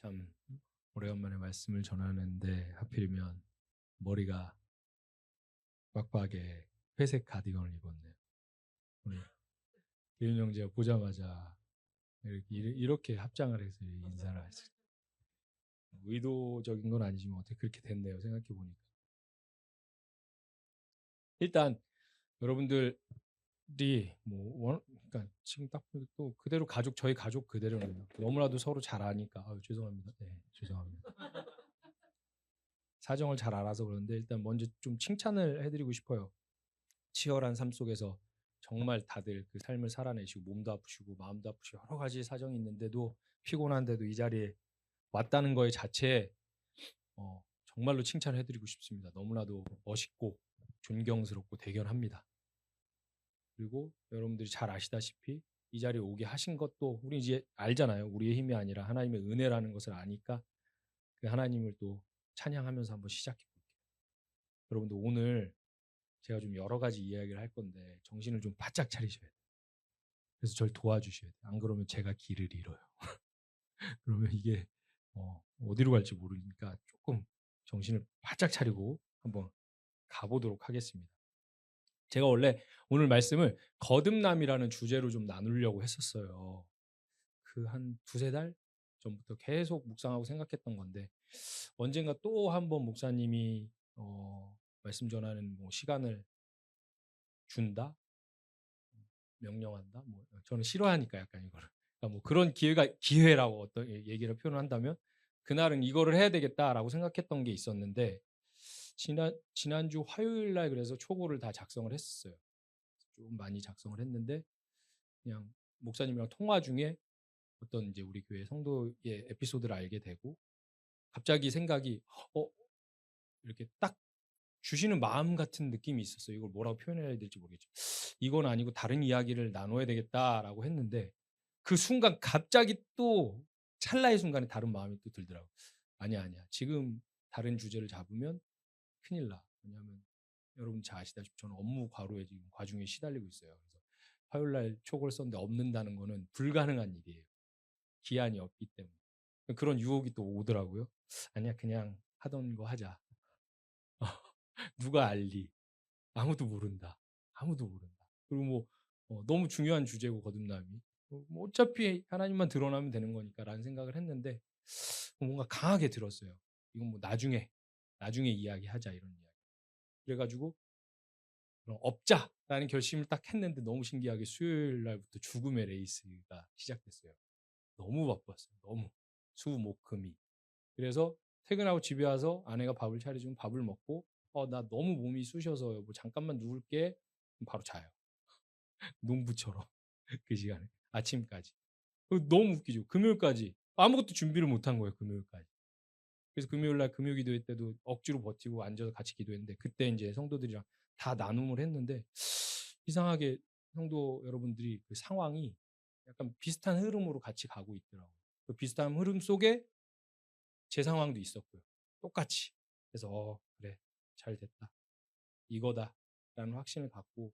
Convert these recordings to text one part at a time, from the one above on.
참 오래간만에 말씀을 전하는데 하필이면 머리가 빡빡하게 회색 가디건을 입었네요. 오늘 기윤 형제가 보자마자 이렇게 합장을 해서 인사를 하시. 의도적인 건 아니지만 어떻게 그렇게 됐네요. 생각해 보니까. 일단 여러분들이 그러니까 지금 딱 보니 또 그대로 저희 가족 그대로네요. 너무나도 서로 잘 아니까 죄송합니다. 네, 죄송합니다. 사정을 잘 알아서 그러는데 일단 먼저 좀 칭찬을 해드리고 싶어요. 치열한 삶 속에서 정말 다들 그 삶을 살아내시고 몸도 아프시고 마음도 아프시고 여러 가지 사정이 있는데도 피곤한데도 이 자리에 왔다는 거에 자체에 정말로 칭찬을 해드리고 싶습니다. 너무나도 멋있고 존경스럽고 대견합니다. 그리고 여러분들이 잘 아시다시피 이 자리에 오게 하신 것도 우리 이제 알잖아요. 우리의 힘이 아니라 하나님의 은혜라는 것을 아니까 그 하나님을 또 찬양하면서 한번 시작해 볼게요. 여러분들 오늘 제가 좀 여러 가지 이야기를 할 건데 정신을 좀 바짝 차리셔야 돼요. 그래서 저를 도와주셔야 돼요. 안 그러면 제가 길을 잃어요. 그러면 이게 어디로 갈지 모르니까 조금 정신을 바짝 차리고 한번 가보도록 하겠습니다. 제가 원래 오늘 말씀을 거듭남이라는 주제로 좀 나누려고 했었어요. 그 한 두세 달 전부터 계속 묵상하고 생각했던 건데 언젠가 또 한번 목사님이 말씀 전하는 시간을 준다, 명령한다. 저는 싫어하니까 약간 이거를. 그러니까 그런 기회라고 어떤 얘기를 표현한다면 그날은 이거를 해야 되겠다라고 생각했던 게 있었는데 지난주 화요일 날 그래서 초고를 다 작성을 했었어요. 좀 많이 작성을 했는데 그냥 목사님이랑 통화 중에 어떤 이제 우리 교회 성도의 에피소드를 알게 되고 갑자기 생각이 이렇게 딱 주시는 마음 같은 느낌이 있었어요. 이걸 뭐라고 표현해야 될지 모르겠죠. 이건 아니고 다른 이야기를 나눠야 되겠다라고 했는데 그 순간 갑자기 또 찰나의 순간에 다른 마음이 또 들더라고요. 아니야. 지금 다른 주제를 잡으면 큰일 나. 왜냐하면 여러분 잘 아시다시피 저는 업무 과로에 지금 과중에 시달리고 있어요. 그래서 화요일 날 촉을 썼는데 없는다는 거는 불가능한 일이에요. 기한이 없기 때문에. 그런 유혹이 또 오더라고요. 아니야, 그냥 하던 거 하자. 누가 알리? 아무도 모른다. 아무도 모른다. 그리고 너무 중요한 주제고 거듭남이 어차피 하나님만 드러나면 되는 거니까라는 생각을 했는데 뭔가 강하게 들었어요. 이건 나중에 이야기하자 이런 이야기. 그래가지고 그럼 업자라는 결심을 딱 했는데 너무 신기하게 수요일 날부터 죽음의 레이스가 시작됐어요. 너무 바빴어요. 너무 수목금이. 그래서 퇴근하고 집에 와서 아내가 밥을 차려주면 밥을 먹고 나 너무 몸이 쑤셔서 잠깐만 누울게. 바로 자요. 농부처럼 그 시간에 아침까지. 너무 웃기죠. 금요일까지 아무것도 준비를 못한 거예요. 금요일까지. 그래서 금요일 날 금요 기도회 때도 억지로 버티고 앉아서 같이 기도했는데 그때 이제 성도들이랑 다 나눔을 했는데 이상하게 성도 여러분들이 그 상황이 약간 비슷한 흐름으로 같이 가고 있더라고요. 그 비슷한 흐름 속에 제 상황도 있었고요. 똑같이. 그래서 그래 잘 됐다. 이거다라는 확신을 갖고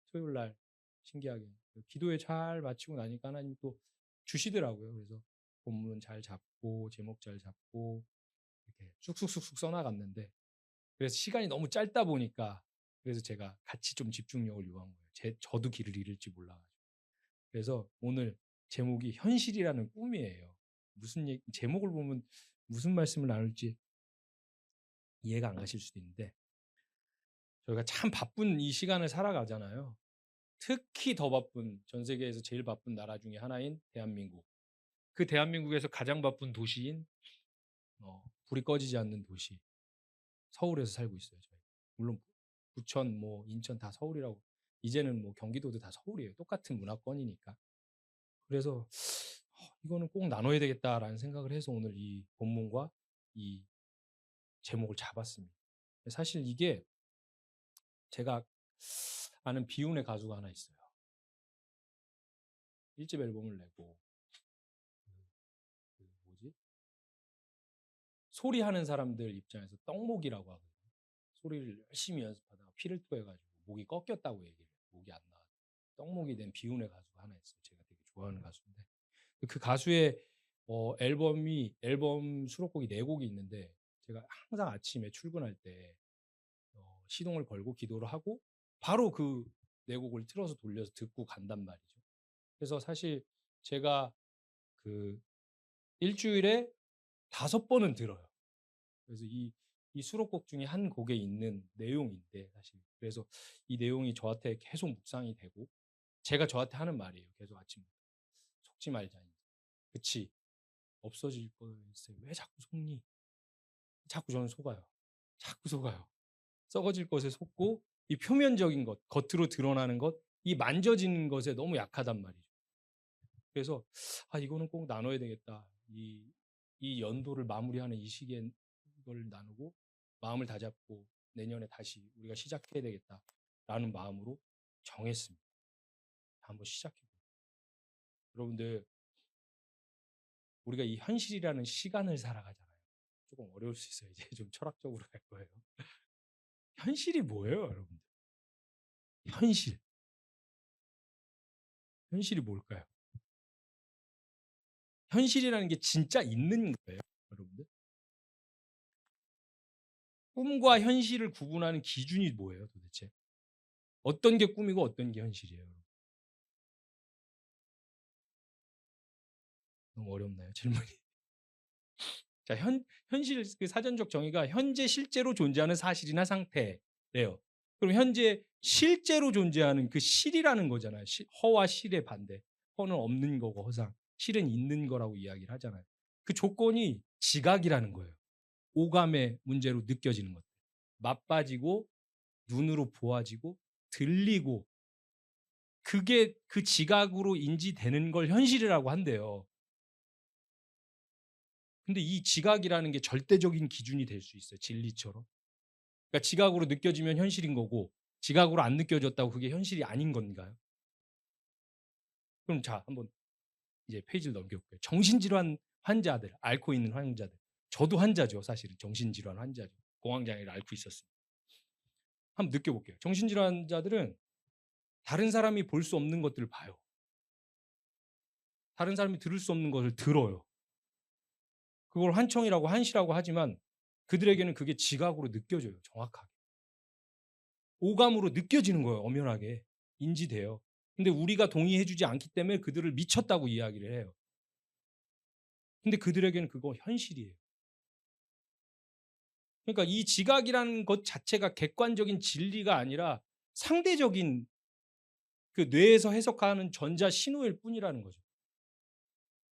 토요일 날 신기하게 기도회 잘 마치고 나니까 하나님 또 주시더라고요. 그래서 본문 잘 잡고 제목 잘 잡고 이렇게 쑥쑥쑥쑥 써나갔는데 그래서 시간이 너무 짧다 보니까 그래서 제가 같이 좀 집중력을 요한 거예요. 저도 길을 잃을지 몰라가지고. 그래서 오늘 제목이 현실이라는 꿈이에요. 제목을 보면 무슨 말씀을 나눌지 이해가 안 가실 수도 있는데 저희가 참 바쁜 이 시간을 살아가잖아요. 특히 더 바쁜 전 세계에서 제일 바쁜 나라 중에 하나인 대한민국. 그 대한민국에서 가장 바쁜 도시인 불이 꺼지지 않는 도시 서울에서 살고 있어요. 저희. 물론 부천, 인천 다 서울이라고 이제는 경기도도 다 서울이에요. 똑같은 문화권이니까. 그래서 이거는 꼭 나눠야 되겠다라는 생각을 해서 오늘 이 본문과 이 제목을 잡았습니다. 사실 이게 제가 아는 비운의 가수가 하나 있어요. 1집 앨범을 내고 뭐지? 소리하는 사람들 입장에서 떡목이라고 하거든요. 소리를 열심히 연습하다가 피를 토해가지고 목이 꺾였다고 얘기를 해요. 목이 안 나와. 떡목이 된 비운의 가수가 하나 있어요. 제가 되게 좋아하는 가수인데 그 가수의 앨범 수록곡이 4곡이 있는데 제가 항상 아침에 출근할 때 시동을 걸고 기도를 하고 바로 그 4곡을 틀어서 돌려서 듣고 간단 말이죠. 그래서 사실 제가 그 일주일에 5번은 들어요. 그래서 이 수록곡 중에 한 곡에 있는 내용인데 사실 그래서 이 내용이 저한테 계속 묵상이 되고 제가 저한테 하는 말이에요. 계속 아침부터. 속지 말자. 그치. 없어질 거일세. 왜 자꾸 속니? 자꾸 저는 속아요. 자꾸 속아요. 썩어질 것에 속고 이 표면적인 것, 겉으로 드러나는 것, 이 만져지는 것에 너무 약하단 말이죠. 그래서 이거는 꼭 나눠야 되겠다. 이 연도를 마무리하는 이 시기에 이걸 나누고 마음을 다잡고 내년에 다시 우리가 시작해야 되겠다라는 마음으로 정했습니다. 한번 시작해보세요. 여러분들 우리가 이 현실이라는 시간을 살아가잖아요. 조금 어려울 수 있어요. 이제 좀 철학적으로 갈 거예요. 현실이 뭐예요, 여러분들? 현실이 뭘까요? 현실이라는 게 진짜 있는 거예요, 여러분들? 꿈과 현실을 구분하는 기준이 뭐예요, 도대체? 어떤 게 꿈이고 어떤 게 현실이에요? 너무 어렵나요, 질문이? 자, 현실 그 사전적 정의가 현재 실제로 존재하는 사실이나 상태래요. 그럼 현재 실제로 존재하는 그 실이라는 거잖아요. 허와 실의 반대. 허는 없는 거고 허상, 실은 있는 거라고 이야기를 하잖아요. 그 조건이 지각이라는 거예요. 오감의 문제로 느껴지는 것. 맛빠지고 눈으로 보아지고 들리고 그게 그 지각으로 인지되는 걸 현실이라고 한대요. 근데 이 지각이라는 게 절대적인 기준이 될 수 있어요. 진리처럼. 그러니까 지각으로 느껴지면 현실인 거고 지각으로 안 느껴졌다고 그게 현실이 아닌 건가요? 그럼 자, 한번 이제 페이지를 넘겨볼게요. 정신질환 환자들, 앓고 있는 환자들. 저도 환자죠, 사실은. 정신질환 환자죠. 공황장애를 앓고 있었습니다. 한번 느껴볼게요. 정신질환자들은 다른 사람이 볼 수 없는 것들을 봐요. 다른 사람이 들을 수 없는 것을 들어요. 그걸 환청이라고 한시라고 하지만 그들에게는 그게 지각으로 느껴져요. 정확하게. 오감으로 느껴지는 거예요. 엄연하게. 인지돼요. 근데 우리가 동의해주지 않기 때문에 그들을 미쳤다고 이야기를 해요. 근데 그들에게는 그거 현실이에요. 그러니까 이 지각이라는 것 자체가 객관적인 진리가 아니라 상대적인 그 뇌에서 해석하는 전자 신호일 뿐이라는 거죠.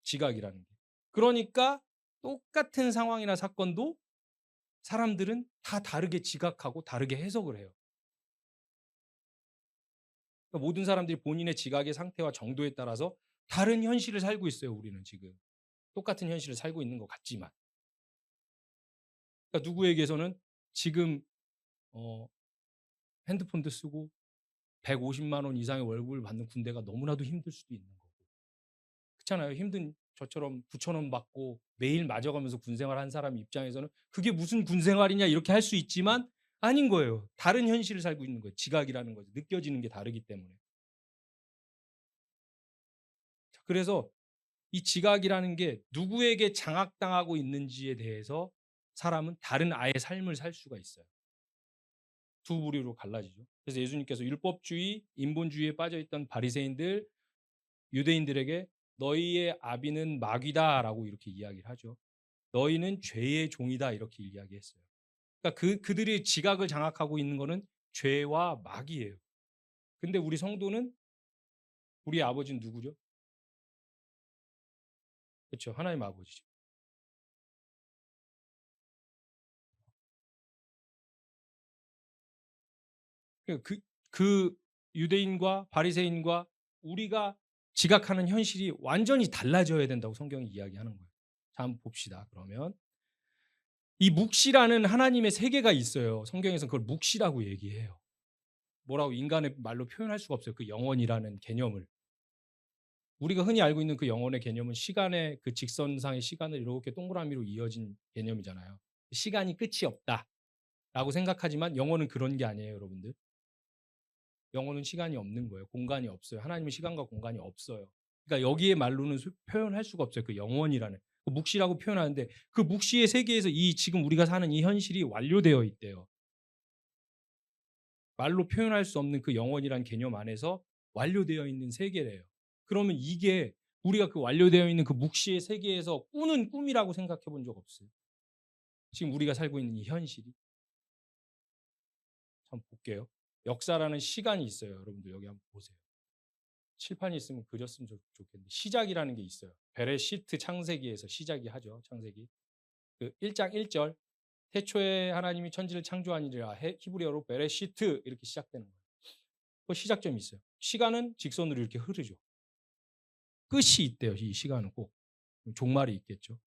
지각이라는 게. 그러니까 똑같은 상황이나 사건도 사람들은 다 다르게 지각하고 다르게 해석을 해요. 그러니까 모든 사람들이 본인의 지각의 상태와 정도에 따라서 다른 현실을 살고 있어요. 우리는 지금. 똑같은 현실을 살고 있는 것 같지만. 그러니까 누구에게서는 지금 핸드폰도 쓰고 150만 원 이상의 월급을 받는 군대가 너무나도 힘들 수도 있는 거고. 그렇잖아요. 힘든 저처럼 9천 원 받고 매일 맞아가면서 군생활 한 사람 입장에서는 그게 무슨 군생활이냐 이렇게 할 수 있지만 아닌 거예요. 다른 현실을 살고 있는 거예요. 지각이라는 거죠. 느껴지는 게 다르기 때문에. 그래서 이 지각이라는 게 누구에게 장악당하고 있는지에 대해서 사람은 다른 아예 삶을 살 수가 있어요. 두 부류로 갈라지죠. 그래서 예수님께서 율법주의, 인본주의에 빠져있던 바리새인들, 유대인들에게 너희의 아비는 마귀다라고 이렇게 이야기를 하죠. 너희는 죄의 종이다 이렇게 이야기했어요. 그러니까 그들이 지각을 장악하고 있는 거는 죄와 마귀예요. 근데 우리 성도는 우리 아버지는 누구죠? 그렇죠. 하나님 아버지죠. 그 유대인과 바리새인과 우리가 지각하는 현실이 완전히 달라져야 된다고 성경이 이야기하는 거예요. 자, 한번 봅시다. 그러면 이 묵시라는 하나님의 세계가 있어요. 성경에서 그걸 묵시라고 얘기해요. 뭐라고 인간의 말로 표현할 수가 없어요. 그 영원이라는 개념을. 우리가 흔히 알고 있는 그 영원의 개념은 시간의 그 직선상의 시간을 이렇게 동그라미로 이어진 개념이잖아요. 시간이 끝이 없다라고 생각하지만 영원은 그런 게 아니에요, 여러분들. 영혼은 시간이 없는 거예요. 공간이 없어요. 하나님은 시간과 공간이 없어요. 그러니까 여기에 말로는 표현할 수가 없어요. 그 영원이라는 그 묵시라고 표현하는데 그 묵시의 세계에서 이 지금 우리가 사는 이 현실이 완료되어 있대요. 말로 표현할 수 없는 그 영원이라는 개념 안에서 완료되어 있는 세계래요. 그러면 이게 우리가 그 완료되어 있는 그 묵시의 세계에서 꾸는 꿈이라고 생각해 본 적 없어요. 지금 우리가 살고 있는 이 현실이. 한번 볼게요. 역사라는 시간이 있어요. 여러분들 여기 한번 보세요. 칠판이 있으면 그렸으면 좋겠는데 시작이라는 게 있어요. 베레시트 창세기에서 시작이 하죠. 창세기. 그 1장 1절 태초에 하나님이 천지를 창조하니라 히브리어로 베레시트 이렇게 시작되는 거예요. 그 시작점이 있어요. 시간은 직선으로 이렇게 흐르죠. 끝이 있대요. 이 시간은 꼭 종말이 있겠죠.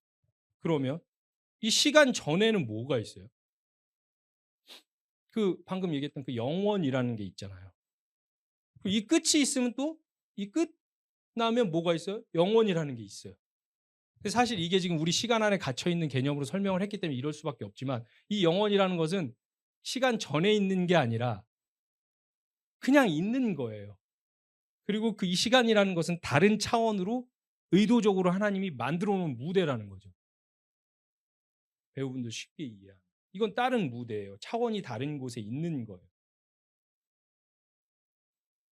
그러면 이 시간 전에는 뭐가 있어요? 그 방금 얘기했던 그 영원이라는 게 있잖아요. 이 끝이 있으면 또 이 끝나면 뭐가 있어요? 영원이라는 게 있어요. 사실 이게 지금 우리 시간 안에 갇혀 있는 개념으로 설명을 했기 때문에 이럴 수밖에 없지만 이 영원이라는 것은 시간 전에 있는 게 아니라 그냥 있는 거예요. 그리고 그 이 시간이라는 것은 다른 차원으로 의도적으로 하나님이 만들어 놓은 무대라는 거죠. 배우분들 쉽게 이해하는. 이건 다른 무대예요. 차원이 다른 곳에 있는 거예요.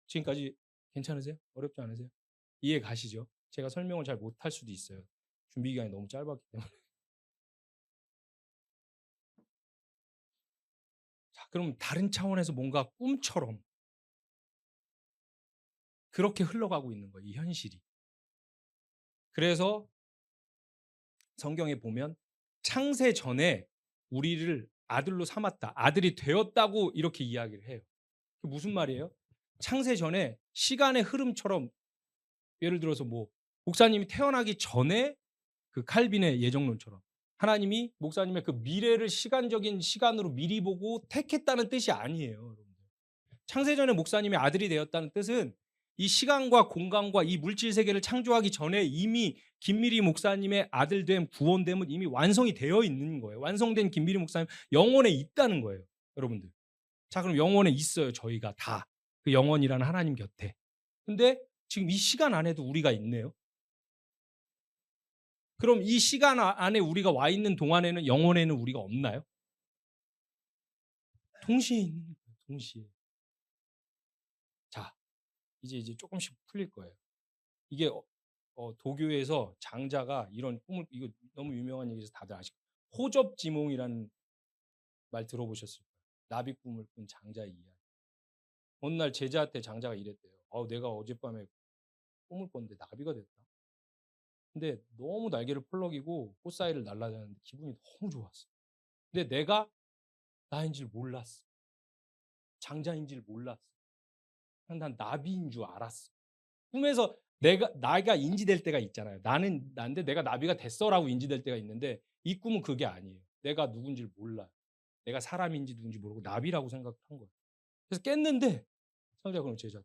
지금까지 괜찮으세요? 어렵지 않으세요? 이해 가시죠? 제가 설명을 잘 못할 수도 있어요. 준비 기간이 너무 짧았기 때문에. 자, 그럼 다른 차원에서 뭔가 꿈처럼 그렇게 흘러가고 있는 거예요. 이 현실이. 그래서 성경에 보면 창세 전에 우리를 아들로 삼았다. 아들이 되었다고 이렇게 이야기를 해요. 그게 무슨 말이에요? 창세 전에 시간의 흐름처럼 예를 들어서 뭐 목사님이 태어나기 전에 그 칼빈의 예정론처럼 하나님이 목사님의 그 미래를 시간적인 시간으로 미리 보고 택했다는 뜻이 아니에요. 여러분들. 창세전에 목사님의 아들이 되었다는 뜻은 이 시간과 공간과 이 물질 세계를 창조하기 전에 이미 김미리 목사님의 아들됨, 구원됨은 이미 완성이 되어 있는 거예요. 완성된 김미리 목사님 영원에 있다는 거예요. 여러분들. 자, 그럼 영원에 있어요. 저희가 다. 그 영원이라는 하나님 곁에. 근데 지금 이 시간 안에도 우리가 있네요. 그럼 이 시간 안에 우리가 와 있는 동안에는 영원에는 우리가 없나요? 동시에 있는 거예요. 동시에. 자, 이제 조금씩 풀릴 거예요. 이게 도교에서 장자가 이런 꿈을 이거 너무 유명한 얘기에서 다들 아시고 호접지몽이라는 말 들어보셨을 거예요. 나비 꿈을 꾼 장자의 이야기. 어느 날 제자한테 장자가 이랬대요. 내가 어젯밤에 꿈을 꿨는데 나비가 됐다. 근데 너무 날개를 펄럭이고 꽃 사이를 날아다녔는데 기분이 너무 좋았어. 근데 내가 나인 줄 몰랐어. 장자인 줄 몰랐어. 난 나비인 줄 알았어. 꿈에서 나가 인지될 때가 있잖아요. 나는 난데 내가 나비가 됐어라고 인지될 때가 있는데 이 꿈은 그게 아니에요. 내가 누군지 몰라. 내가 사람인지 누군지 모르고 나비라고 생각한 거예요. 그래서 깼는데 성자 그럼 제자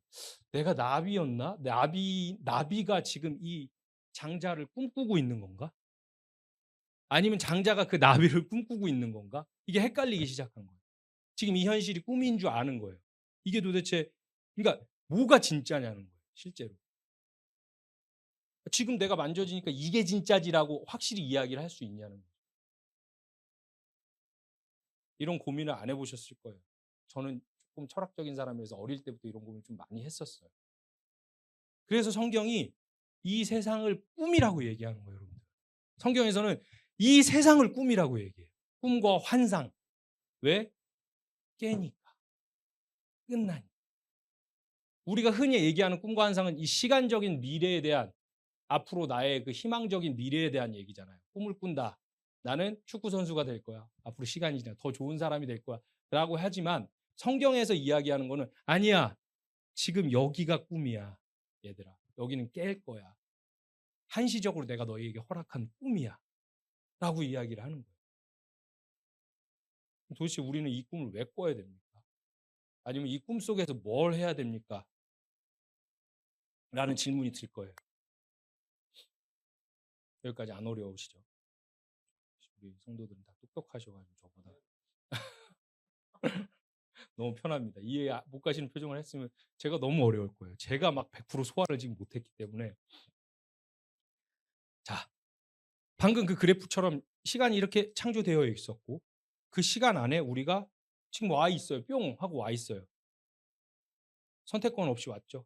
내가 나비였나? 나비가 지금 이 장자를 꿈꾸고 있는 건가? 아니면 장자가 그 나비를 꿈꾸고 있는 건가? 이게 헷갈리기 시작한 거예요. 지금 이 현실이 꿈인 줄 아는 거예요. 이게 도대체 그러니까 뭐가 진짜냐는 거예요. 실제로. 지금 내가 만져지니까 이게 진짜지라고 확실히 이야기를 할 수 있냐는 거예요. 이런 고민을 안 해보셨을 거예요. 저는 조금 철학적인 사람이라서 어릴 때부터 이런 고민을 좀 많이 했었어요. 그래서 성경이 이 세상을 꿈이라고 얘기하는 거예요, 여러분들. 성경에서는 이 세상을 꿈이라고 얘기해요. 꿈과 환상. 왜? 깨니까. 끝나니까. 우리가 흔히 얘기하는 꿈과 환상은 이 시간적인 미래에 대한 앞으로 나의 그 희망적인 미래에 대한 얘기잖아요. 꿈을 꾼다. 나는 축구 선수가 될 거야. 앞으로 시간이 지나 더 좋은 사람이 될 거야. 라고 하지만 성경에서 이야기하는 거는 아니야. 지금 여기가 꿈이야. 얘들아. 여기는 깰 거야. 한시적으로 내가 너희에게 허락한 꿈이야. 라고 이야기를 하는 거예요. 도대체 우리는 이 꿈을 왜 꿔야 됩니까? 아니면 이 꿈 속에서 뭘 해야 됩니까? 라는 질문이 들 거예요. 여기까지 안 어려우시죠? 우리 성도들은 다 똑똑하셔가지고 저보다 너무 편합니다. 이해 못 가시는 표정을 했으면 제가 너무 어려울 거예요. 제가 막 100% 소화를 지금 못했기 때문에. 자, 방금 그 그래프처럼 시간이 이렇게 창조되어 있었고 그 시간 안에 우리가 지금 와 있어요. 뿅 하고 와 있어요. 선택권 없이 왔죠.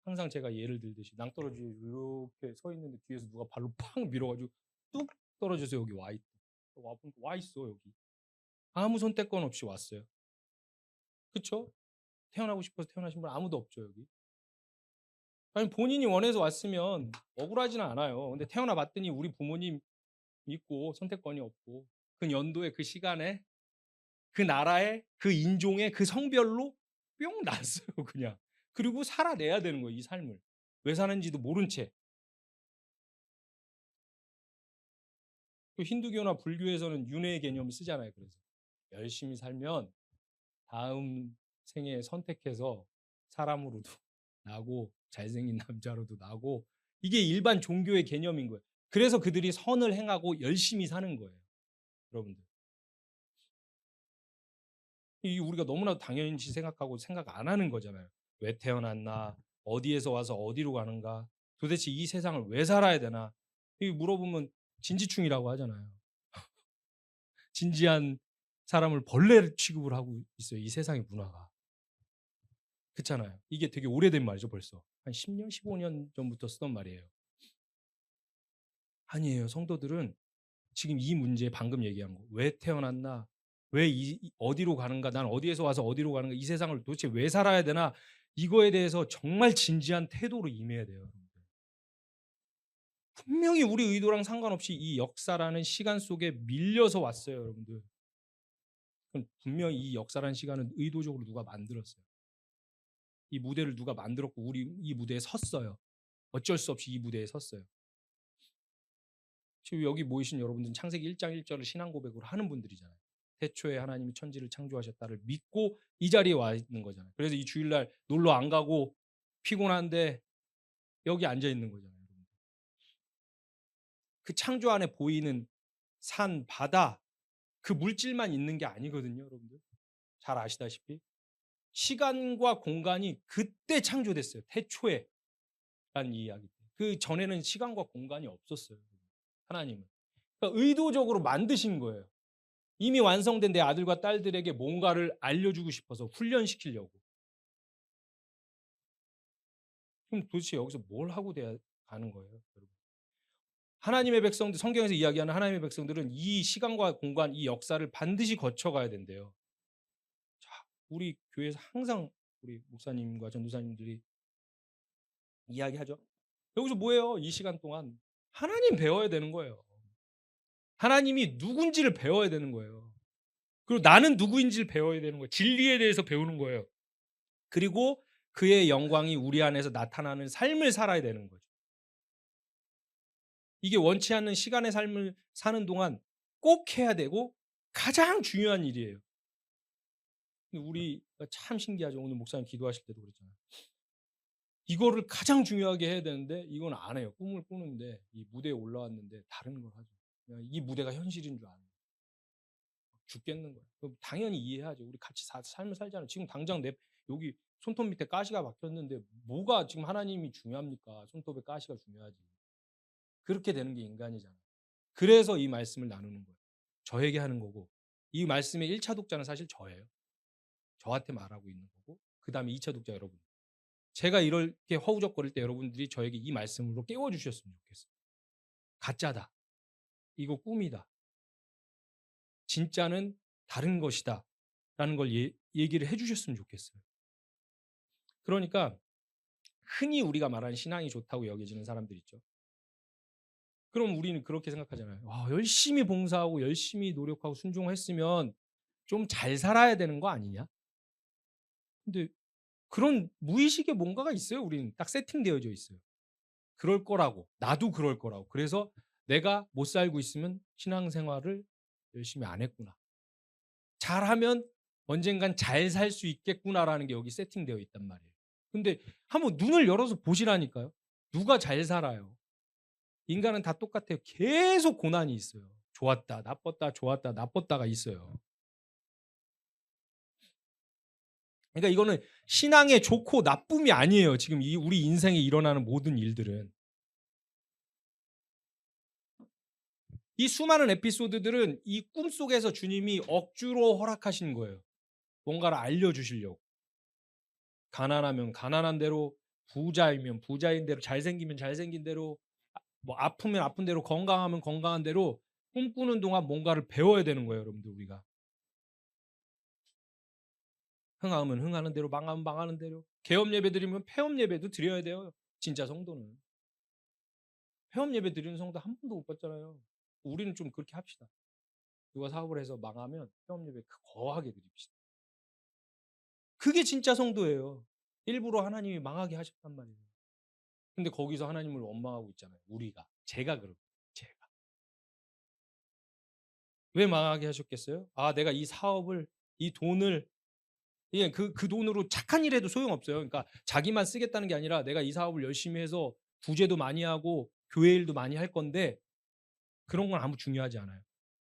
항상 제가 예를 들듯이 낭떠러지에 이렇게 서 있는데 뒤에서 누가 발로 팍 밀어가지고 뚝 떨어져서 여기 와 있다. 와 있어 여기. 아무 선택권 없이 왔어요. 그쵸? 태어나고 싶어서 태어나신 분 아무도 없죠 여기. 아니 본인이 원해서 왔으면 억울하지는 않아요. 근데 태어나 봤더니 우리 부모님 있고 선택권이 없고 그 연도에 그 시간에 그 나라에 그 인종의 그 성별로 뿅 났어요 그냥. 그리고 살아내야 되는 거예요 이 삶을. 왜 사는지도 모른 채. 또 힌두교나 불교에서는 윤회의 개념을 쓰잖아요. 그래서 열심히 살면 다음 생에 선택해서 사람으로도 나고 잘생긴 남자로도 나고 이게 일반 종교의 개념인 거예요. 그래서 그들이 선을 행하고 열심히 사는 거예요. 여러분들. 이 우리가 너무나도 당연시 생각하고 생각 안 하는 거잖아요. 왜 태어났나? 어디에서 와서 어디로 가는가? 도대체 이 세상을 왜 살아야 되나? 이 물어보면 진지충이라고 하잖아요. 진지한 사람을 벌레 취급을 하고 있어요. 이 세상의 문화가. 그렇잖아요. 이게 되게 오래된 말이죠, 벌써. 한 10년, 15년 전부터 쓰던 말이에요. 아니에요. 성도들은 지금 이 문제 방금 얘기한 거. 왜 태어났나? 왜 어디로 가는가? 난 어디에서 와서 어디로 가는가? 이 세상을 도대체 왜 살아야 되나? 이거에 대해서 정말 진지한 태도로 임해야 돼요. 분명히 우리 의도랑 상관없이 이 역사라는 시간 속에 밀려서 왔어요, 여러분들. 분명히 이 역사라는 시간은 의도적으로 누가 만들었어요. 이 무대를 누가 만들었고 우리 이 무대에 섰어요. 어쩔 수 없이 이 무대에 섰어요. 지금 여기 모이신 여러분들은 창세기 1장 1절을 신앙 고백으로 하는 분들이잖아요. 태초에 하나님이 천지를 창조하셨다를 믿고 이 자리에 와 있는 거잖아요. 그래서 이 주일날 놀러 안 가고 피곤한데 여기 앉아 있는 거잖아요. 그 창조 안에 보이는 산, 바다, 그 물질만 있는 게 아니거든요, 여러분들. 잘 아시다시피 시간과 공간이 그때 창조됐어요. 태초에 라는 이야기. 그 전에는 시간과 공간이 없었어요. 하나님은. 그러니까 의도적으로 만드신 거예요. 이미 완성된 내 아들과 딸들에게 뭔가를 알려주고 싶어서 훈련시키려고. 그럼 도대체 여기서 뭘 하고 가는 거예요, 여러분? 하나님의 백성들, 성경에서 이야기하는 하나님의 백성들은 이 시간과 공간, 이 역사를 반드시 거쳐가야 된대요. 자, 우리 교회에서 항상 우리 목사님과 전도사님들이 이야기하죠. 여기서 뭐예요? 이 시간 동안 하나님 배워야 되는 거예요. 하나님이 누군지를 배워야 되는 거예요. 그리고 나는 누구인지를 배워야 되는 거예요. 진리에 대해서 배우는 거예요. 그리고 그의 영광이 우리 안에서 나타나는 삶을 살아야 되는 거죠. 이게 원치 않는 시간의 삶을 사는 동안 꼭 해야 되고 가장 중요한 일이에요. 우리가 참 신기하죠. 오늘 목사님 기도하실 때도 그랬잖아요. 이거를 가장 중요하게 해야 되는데 이건 안 해요. 꿈을 꾸는데 이 무대에 올라왔는데 다른 걸 하죠. 그냥 이 무대가 현실인 줄 아는 거예요. 죽겠는 거예요. 그럼 당연히 이해하죠. 우리 같이 삶을 살잖아요. 지금 당장 내 여기 손톱 밑에 가시가 박혔는데 뭐가 지금 하나님이 중요합니까? 손톱에 가시가 중요하지. 그렇게 되는 게 인간이잖아요. 그래서 이 말씀을 나누는 거예요. 저에게 하는 거고 이 말씀의 1차 독자는 사실 저예요. 저한테 말하고 있는 거고 그 다음에 2차 독자 여러분. 제가 이렇게 허우적거릴 때 여러분들이 저에게 이 말씀으로 깨워주셨으면 좋겠어요. 가짜다. 이거 꿈이다. 진짜는 다른 것이다. 라는 걸 얘기를 해주셨으면 좋겠어요. 그러니까 흔히 우리가 말하는 신앙이 좋다고 여겨지는 사람들 있죠. 그럼 우리는 그렇게 생각하잖아요. 열심히 봉사하고 열심히 노력하고 순종했으면 좀 잘 살아야 되는 거 아니냐? 근데 그런 무의식의 뭔가가 있어요. 우리는 딱 세팅되어져 있어요. 그럴 거라고. 나도 그럴 거라고. 그래서 내가 못 살고 있으면 신앙생활을 열심히 안 했구나. 잘하면 언젠간 잘 살 수 있겠구나라는 게 여기 세팅되어 있단 말이에요. 근데 한번 눈을 열어서 보시라니까요. 누가 잘 살아요? 인간은 다 똑같아요. 계속 고난이 있어요. 좋았다, 나빴다, 좋았다, 나빴다가 있어요. 그러니까 이거는 신앙의 좋고 나쁨이 아니에요. 지금 우리 인생에 일어나는 모든 일들은. 이 수많은 에피소드들은 이 꿈속에서 주님이 억지로 허락하신 거예요. 뭔가를 알려주시려고. 가난하면 가난한 대로, 부자이면 부자인 대로, 잘생기면 잘생긴 대로, 뭐 아프면 아픈 대로, 건강하면 건강한 대로 꿈꾸는 동안 뭔가를 배워야 되는 거예요, 여러분들. 우리가 흥하면 흥하는 대로, 망하면 망하는 대로. 개업 예배 드리면 폐업 예배도 드려야 돼요. 진짜 성도는 폐업 예배 드리는 성도 한 번도 못 봤잖아요. 우리는 좀 그렇게 합시다. 누가 사업을 해서 망하면 폐업 예배 거하게 드립시다. 그게 진짜 성도예요. 일부러 하나님이 망하게 하셨단 말이에요. 근데 거기서 하나님을 원망하고 있잖아요. 우리가. 제가 그렇고. 제가. 왜 망하게 하셨겠어요? 아, 내가 이 사업을, 이 돈을, 예, 그 돈으로 착한 일 해도 소용없어요. 그러니까 자기만 쓰겠다는 게 아니라 내가 이 사업을 열심히 해서 부제도 많이 하고 교회 일도 많이 할 건데 그런 건 아무 중요하지 않아요.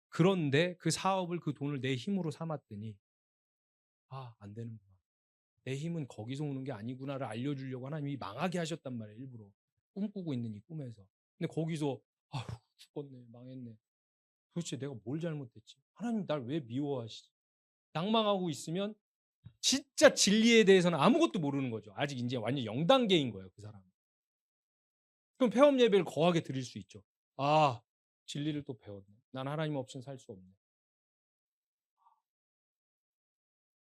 그런데 그 사업을, 그 돈을 내 힘으로 삼았더니 안 되는구나. 내 힘은 거기서 오는 게 아니구나를 알려주려고 하나님이 망하게 하셨단 말이에요. 일부러. 꿈꾸고 있는 이 꿈에서. 근데 거기서 아휴, 죽겠네, 망했네. 도대체 내가 뭘 잘못했지? 하나님 날 왜 미워하시지? 낭망하고 있으면 진짜 진리에 대해서는 아무것도 모르는 거죠. 아직 이제 완전 0단계인 거예요, 그 사람은. 그럼 폐업 예배를 거하게 드릴 수 있죠. 아, 진리를 또 배웠네. 난 하나님 없이는 살 수 없네.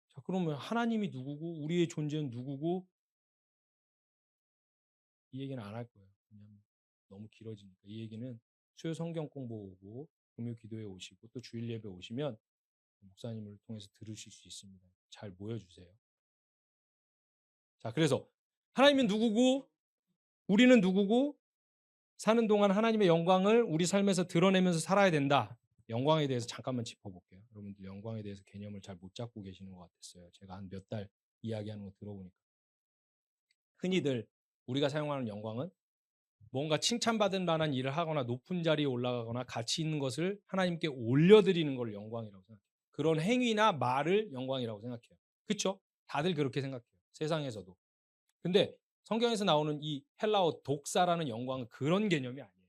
자, 그러면 하나님이 누구고 우리의 존재는 누구고 이 얘기는 안 할 거예요. 왜냐하면 너무 길어지니까. 이 얘기는 수요 성경 공부 오고 금요 기도회 오시고 또 주일 예배 오시면 목사님을 통해서 들으실 수 있습니다. 잘 모여주세요. 자, 그래서 하나님은 누구고 우리는 누구고 사는 동안 하나님의 영광을 우리 삶에서 드러내면서 살아야 된다. 영광에 대해서 잠깐만 짚어볼게요. 여러분들 영광에 대해서 개념을 잘 못 잡고 계시는 것 같았어요. 제가 한 몇 달 이야기하는 거 들어보니까. 흔히들 우리가 사용하는 영광은 뭔가 칭찬받을 만한 일을 하거나 높은 자리에 올라가거나 가치 있는 것을 하나님께 올려드리는 걸 영광이라고 생각해요. 그런 행위나 말을 영광이라고 생각해요. 그렇죠? 다들 그렇게 생각해요. 세상에서도. 근데 성경에서 나오는 이 헬라어 독사라는 영광은 그런 개념이 아니에요.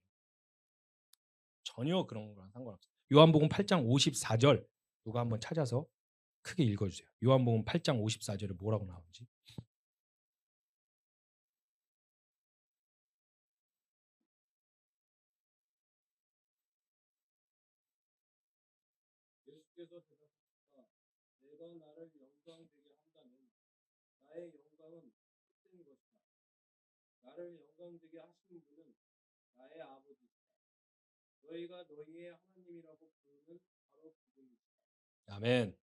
전혀 그런 거랑 상관없어요. 요한복음 8장 54절 누가 한번 찾아서 크게 읽어주세요. 요한복음 8장 54절에 뭐라고 나오는지. 예수께서 대답하셨다. 내가 나를 영광되게 한다면 나의 영광은 헛된 것이다. 나를 영광되게 하시는 분은 나의 아버지시다. 너희가 너희의 하나님이라고 부르는 바로 그분이시다. 아멘.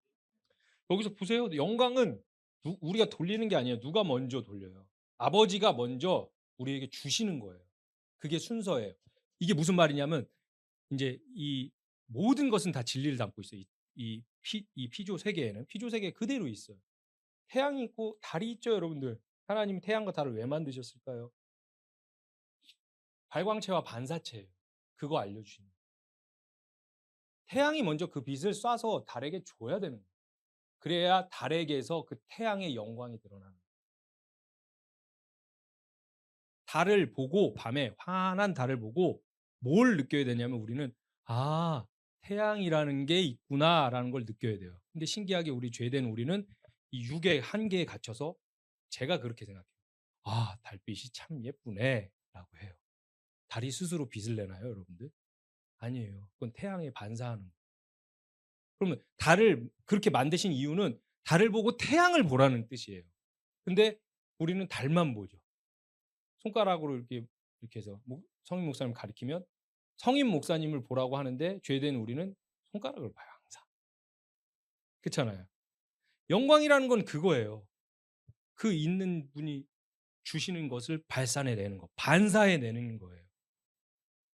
여기서 보세요. 영광은 우리가 돌리는 게 아니에요. 누가 먼저 돌려요? 아버지가 먼저 우리에게 주시는 거예요. 그게 순서예요. 이게 무슨 말이냐면 이제 이 모든 것은 다 진리를 담고 있어요. 이 피조 세계에는 피조 세계 그대로 있어요. 태양이 있고 달이 있죠, 여러분들. 하나님 태양과 달을 왜 만드셨을까요? 발광체와 반사체예요. 그거 알려주시는 거예요. 태양이 먼저 그 빛을 쏴서 달에게 줘야 되는 거예요. 그래야 달에게서 그 태양의 영광이 드러나는 거예요. 달을 보고 밤에 환한 달을 보고 뭘 느껴야 되냐면 우리는 태양이라는 게 있구나라는 걸 느껴야 돼요. 근데 신기하게 우리 죄된 우리는 이 육의 한계에 갇혀서 제가 그렇게 생각해요. 달빛이 참 예쁘네 라고 해요. 달이 스스로 빛을 내나요, 여러분들? 아니에요. 그건 태양에 반사하는 거예요. 그러면 달을 그렇게 만드신 이유는 달을 보고 태양을 보라는 뜻이에요. 근데 우리는 달만 보죠. 손가락으로 이렇게 해서 성인 목사님 가리키면 성인 목사님을 보라고 하는데 죄된 우리는 손가락을 봐요, 항상. 그렇잖아요. 영광이라는 건 그거예요. 그 있는 분이 주시는 것을 발산해내는 거, 반사해내는 거예요.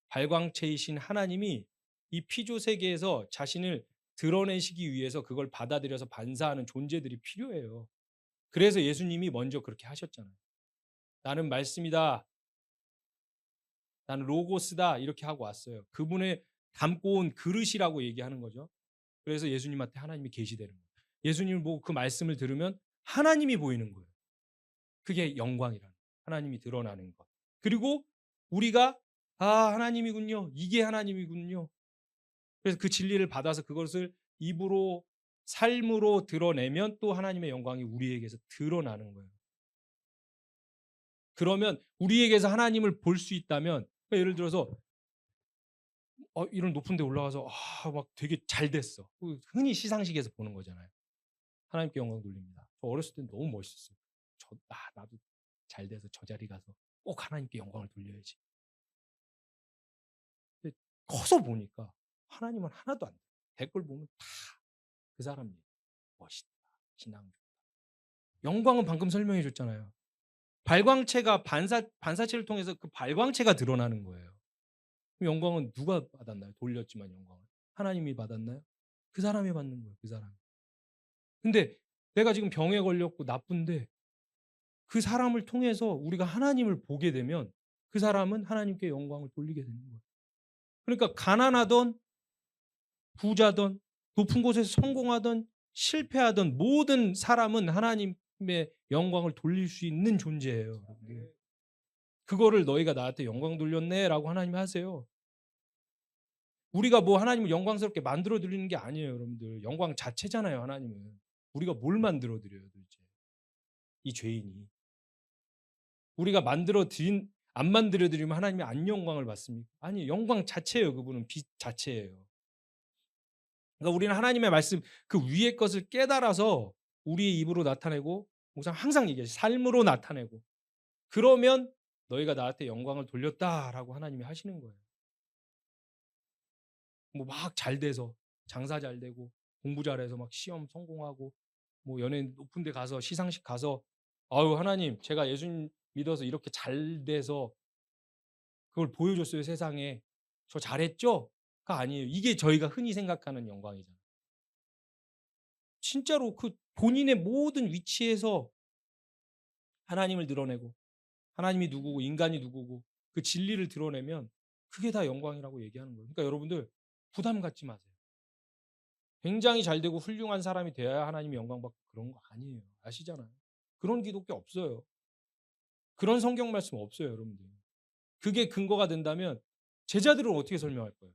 발광체이신 하나님이 이 피조 세계에서 자신을 드러내시기 위해서 그걸 받아들여서 반사하는 존재들이 필요해요. 그래서 예수님이 먼저 그렇게 하셨잖아요. 나는 말씀이다. 나는 로고스다. 이렇게 하고 왔어요. 그분의 담고 온 그릇이라고 얘기하는 거죠. 그래서 예수님한테 하나님이 계시되는 거예요. 예수님을 보고 그 말씀을 들으면 하나님이 보이는 거예요. 그게 영광이라는 거예요. 하나님이 드러나는 것. 그리고 우리가 하나님이군요. 이게 하나님이군요. 그래서 그 진리를 받아서 그것을 입으로 삶으로 드러내면 또 하나님의 영광이 우리에게서 드러나는 거예요. 그러면 우리에게서 하나님을 볼 수 있다면 예를 들어서 이런 높은 데 올라가서 막 되게 잘 됐어. 흔히 시상식에서 보는 거잖아요. 하나님께 영광 돌립니다. 저 어렸을 때 너무 멋있었어요. 나도 잘 돼서 저 자리 가서 꼭 하나님께 영광을 돌려야지. 근데 커서 보니까 하나님은 하나도 안 돼. 댓글 보면 다 그 사람 멋있다. 신앙 좋다. 영광은 방금 설명해 줬잖아요. 발광체가 반사체를 통해서 그 발광체가 드러나는 거예요. 영광은 누가 받았나요? 돌렸지만 영광을. 하나님이 받았나요? 그 사람이 받는 거예요. 그 사람이. 근데 내가 지금 병에 걸렸고 나쁜데 그 사람을 통해서 우리가 하나님을 보게 되면 그 사람은 하나님께 영광을 돌리게 되는 거예요. 그러니까 가난하던 부자던 높은 곳에서 성공하던 실패하던 모든 사람은 하나님의 영광을 돌릴 수 있는 존재예요. 그거를 너희가 나한테 영광 돌렸네라고 하나님이 하세요. 우리가 뭐 하나님을 영광스럽게 만들어 드리는 게 아니에요, 여러분들. 영광 자체잖아요, 하나님은. 우리가 뭘 만들어 드려요, 도대체? 이 죄인이. 우리가 안 만들어 드리면 하나님이 안 영광을 받습니까? 아니, 영광 자체예요. 그분은 빛 자체예요. 그러니까 우리는 하나님의 말씀 그 위의 것을 깨달아서 우리의 입으로 나타내고 항상 얘기하지. 삶으로 나타내고. 그러면 너희가 나한테 영광을 돌렸다라고 하나님이 하시는 거예요. 뭐 막 잘 돼서 장사 잘 되고 공부 잘해서 막 시험 성공하고 뭐 연예인 높은 데 가서 시상식 가서 하나님 제가 예수님 믿어서 이렇게 잘 돼서 그걸 보여줬어요 세상에. 저 잘했죠? 가 아니에요. 이게 저희가 흔히 생각하는 영광이잖아요. 진짜로 그 본인의 모든 위치에서 하나님을 드러내고 하나님이 누구고 인간이 누구고 그 진리를 드러내면 그게 다 영광이라고 얘기하는 거예요. 그러니까 여러분들 부담 갖지 마세요. 굉장히 잘 되고 훌륭한 사람이 되어야 하나님이 영광 받고 그런 거 아니에요. 아시잖아요. 그런 기독교 없어요. 그런 성경 말씀 없어요, 여러분들. 그게 근거가 된다면 제자들은 어떻게 설명할 거예요?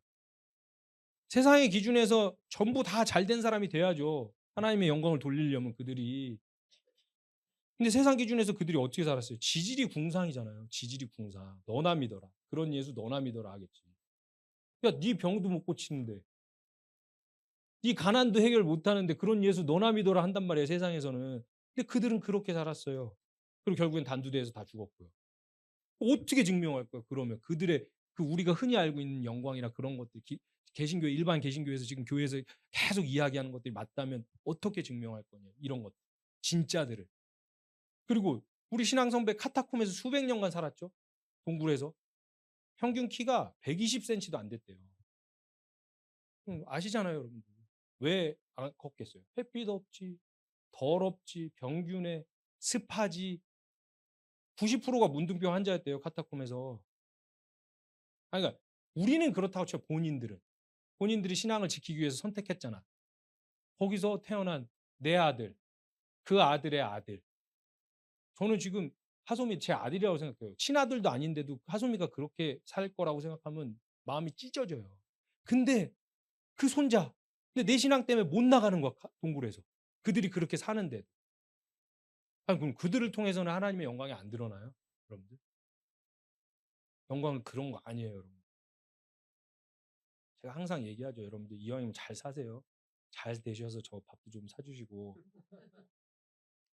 세상의 기준에서 전부 다 잘된 사람이 돼야죠. 하나님의 영광을 돌리려면 그들이. 근데 세상 기준에서 그들이 어떻게 살았어요? 지질이 궁상이잖아요. 지질이 궁상. 너나 믿어라. 그런 예수 너나 믿어라 하겠지. 야, 네 병도 못 고치는데. 네 가난도 해결 못 하는데 그런 예수 너나 믿어라 한단 말이에요, 세상에서는. 근데 그들은 그렇게 살았어요. 그리고 결국엔 단두대에서 다 죽었고요. 어떻게 증명할 거야? 그러면 그들의 그 우리가 흔히 알고 있는 영광이나 그런 것들 개신교 일반 개신교에서 지금 교회에서 계속 이야기하는 것들이 맞다면 어떻게 증명할 거냐? 이런 것 진짜들을. 그리고 우리 신앙 선배 카타콤에서 수백 년간 살았죠. 동굴에서 평균 키가 120cm도 안 됐대요. 아시잖아요, 여러분들. 왜 안 컸겠어요? 햇빛 없지, 더럽지, 병균에 습하지. 90%가 문둥병 환자였대요, 카타콤에서. 그러니까 우리는 그렇다고 쳐. 본인들이 신앙을 지키기 위해서 선택했잖아. 거기서 태어난 내 아들, 그 아들의 아들. 저는 지금 하솜이 제 아들이라고 생각해요. 친아들도 아닌데도 하솜이가 그렇게 살 거라고 생각하면 마음이 찢어져요. 근데 그 손자, 근데 내 신앙 때문에 못 나가는 거야, 동굴에서. 그들이 그렇게 사는데. 그럼 그들을 통해서는 하나님의 영광이 안 드러나요? 여러분들? 영광은 그런 거 아니에요, 여러분. 제가 항상 얘기하죠. 여러분들 이왕이면 잘 사세요. 잘 되셔서 저 밥도 좀 사주시고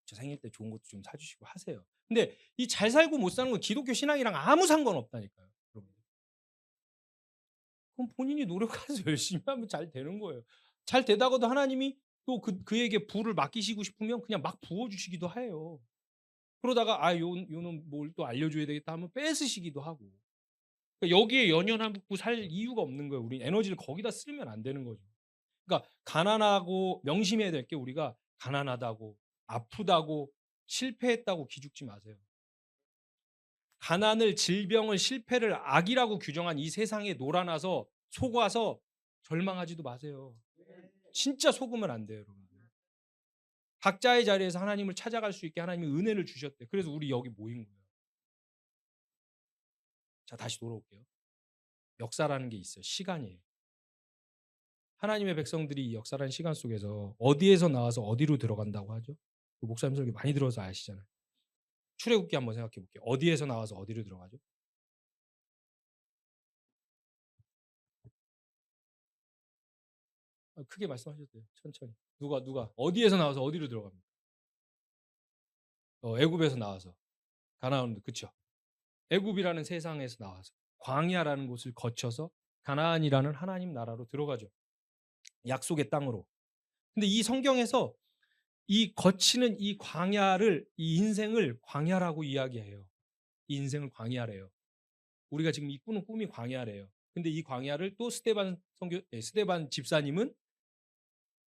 저 생일 때 좋은 것도 좀 사주시고 하세요. 근데 이 잘 살고 못 사는 건 기독교 신앙이랑 아무 상관없다니까요. 여러분. 그럼 본인이 노력해서 열심히 하면 잘 되는 거예요. 잘 되다가도 하나님이 또 그에게 부를 맡기시고 싶으면 그냥 막 부어주시기도 해요. 그러다가 요는 뭘 또 알려줘야 되겠다 하면 뺏으시기도 하고. 그러니까 여기에 연연하고 살 이유가 없는 거예요. 우리 에너지를 거기다 쓰면 안 되는 거죠. 그러니까 가난하고 명심해야 될 게 우리가 가난하다고 아프다고 실패했다고 기죽지 마세요. 가난을 질병을 실패를 악이라고 규정한 이 세상에 놀아나서 속아서 절망하지도 마세요. 진짜 속으면 안 돼요, 여러분. 각자의 자리에서 하나님을 찾아갈 수 있게 하나님이 은혜를 주셨대요. 그래서 우리 여기 모인 거예요. 자, 다시 돌아올게요. 역사라는 게 있어요. 시간이에요. 하나님의 백성들이 이 역사라는 시간 속에서 어디에서 나와서 어디로 들어간다고 하죠? 목사님 설교 많이 들어서 아시잖아요. 출애굽기 한번 생각해 볼게요. 어디에서 나와서 어디로 들어가죠? 크게 말씀하셨대요. 천천히. 누가 어디에서 나와서 어디로 들어갑니까? 애굽에서 나와서 가나안, 그쵸? 애굽이라는 세상에서 나와서 광야라는 곳을 거쳐서 가나안이라는 하나님 나라로 들어가죠. 약속의 땅으로. 근데 이 성경에서 이 거치는 이 광야를, 이 인생을 광야라고 이야기해요. 이 인생을 광야래요. 우리가 지금 이 꾸는 꿈이 광야래요. 근데 이 광야를 또 스데반 집사님은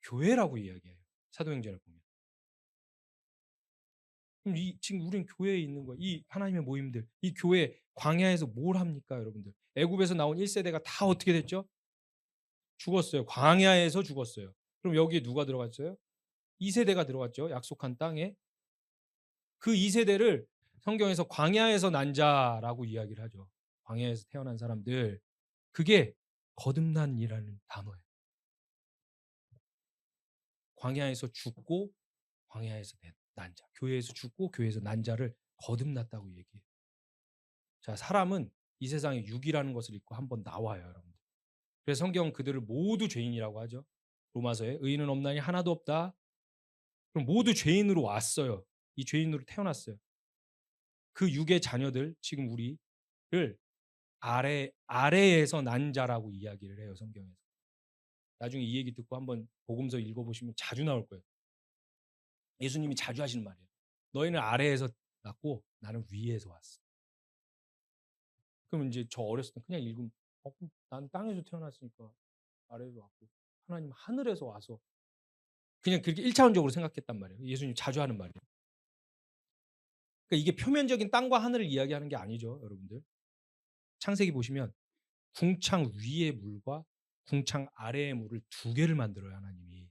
교회라고 이야기해요. 사도행전을 보면. 그럼 지금 우리는 교회에 있는 거예요. 이 하나님의 모임들, 이 교회 광야에서 뭘 합니까, 여러분들? 애굽에서 나온 1세대가 다 어떻게 됐죠? 죽었어요. 광야에서 죽었어요. 그럼 여기에 누가 들어갔어요? 2세대가 들어갔죠. 약속한 땅에. 그 2세대를 성경에서 광야에서 난 자라고 이야기를 하죠. 광야에서 태어난 사람들. 그게 거듭난이라는 단어예요. 광야에서 죽고 광야에서 난 자. 교회에서 죽고 교회에서 난 자를 거듭났다고 얘기해요. 자, 사람은 이 세상에 육이라는 것을 입고 한번 나와요, 여러분. 그래서 성경은 그들을 모두 죄인이라고 하죠. 로마서에 의인은 없나니 하나도 없다. 그럼 모두 죄인으로 왔어요. 이 죄인으로 태어났어요. 그 육의 자녀들, 지금 우리를 아래에서 난 자라고 이야기를 해요, 성경에서. 나중에 이 얘기 듣고 한번 복음서 읽어보시면 자주 나올 거예요. 예수님이 자주 하시는 말이에요. 너희는 아래에서 났고 나는 위에서 왔어. 그럼 이제 저 어렸을 때 그냥 읽으면 난 땅에서 태어났으니까 아래에서 왔고 하나님 하늘에서 와서 그냥 그렇게 1차원적으로 생각했단 말이에요. 예수님 자주 하는 말이에요. 그러니까 이게 표면적인 땅과 하늘을 이야기하는 게 아니죠, 여러분들. 창세기 보시면 궁창 위의 물과 궁창 아래의 물을 두 개를 만들어요, 하나님이.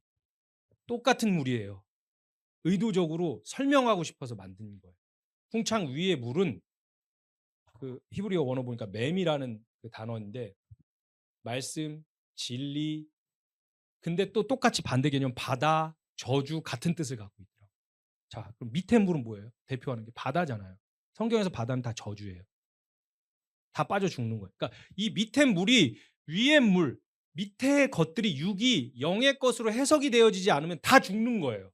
똑같은 물이에요. 의도적으로 설명하고 싶어서 만든 거예요. 궁창 위의 물은 그 히브리어 원어 보니까 맴이라는 그 단어인데 말씀, 진리, 근데 또 똑같이 반대 개념 바다, 저주 같은 뜻을 갖고 있더라고요. 자, 그럼 밑에 물은 뭐예요? 대표하는 게 바다잖아요. 성경에서 바다는 다 저주예요. 다 빠져 죽는 거예요. 그러니까 이 밑에 물이 위의 물, 밑에 것들이 육이 영의 것으로 해석이 되어지지 않으면 다 죽는 거예요.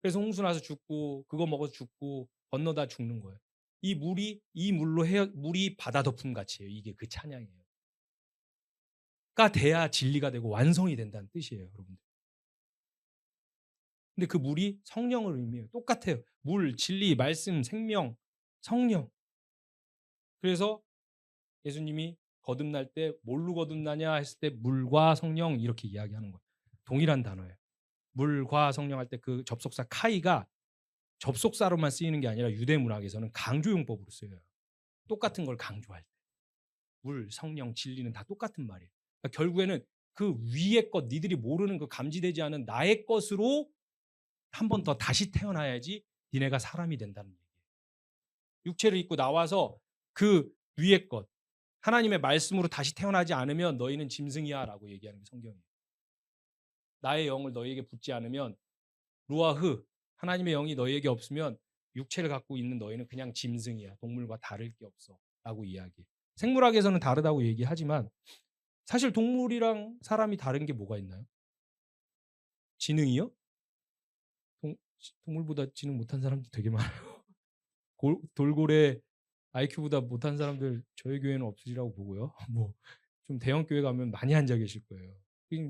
그래서 홍수 나서 죽고 그거 먹어서 죽고 건너다 죽는 거예요. 이 물이 이 물로 물이 바다 덮음 같이에요. 이게 그 찬양이에요. 가 돼야 진리가 되고 완성이 된다는 뜻이에요, 여러분들. 근데 그 물이 성령을 의미해요. 똑같아요. 물, 진리, 말씀, 생명, 성령. 그래서 예수님이 거듭날 때 뭘로 거듭나냐 했을 때 물과 성령 이렇게 이야기하는 거예요. 동일한 단어예요. 물과 성령 할 때 그 접속사 카이가 접속사로만 쓰이는 게 아니라 유대 문학에서는 강조용법으로 쓰여요. 똑같은 걸 강조할 때. 물, 성령, 진리는 다 똑같은 말이에요. 그러니까 결국에는 그 위의 것, 니들이 모르는 그 감지되지 않은 나의 것으로 한 번 더 다시 태어나야지 니네가 사람이 된다는 얘기예요. 육체를 입고 나와서 그 위의 것, 하나님의 말씀으로 다시 태어나지 않으면 너희는 짐승이야 라고 얘기하는 게 성경이에요. 나의 영을 너희에게 붓지 않으면 루아흐, 하나님의 영이 너희에게 없으면 육체를 갖고 있는 너희는 그냥 짐승이야. 동물과 다를 게 없어 라고 이야기해요. 생물학에서는 다르다고 얘기하지만 사실 동물이랑 사람이 다른 게 뭐가 있나요? 지능이요? 동물보다 지능 못한 사람도 되게 많아요. 돌고래 IQ보다 못한 사람들 저희 교회는 없으시라고 보고요. 뭐 좀 대형 교회 가면 많이 앉아 계실 거예요.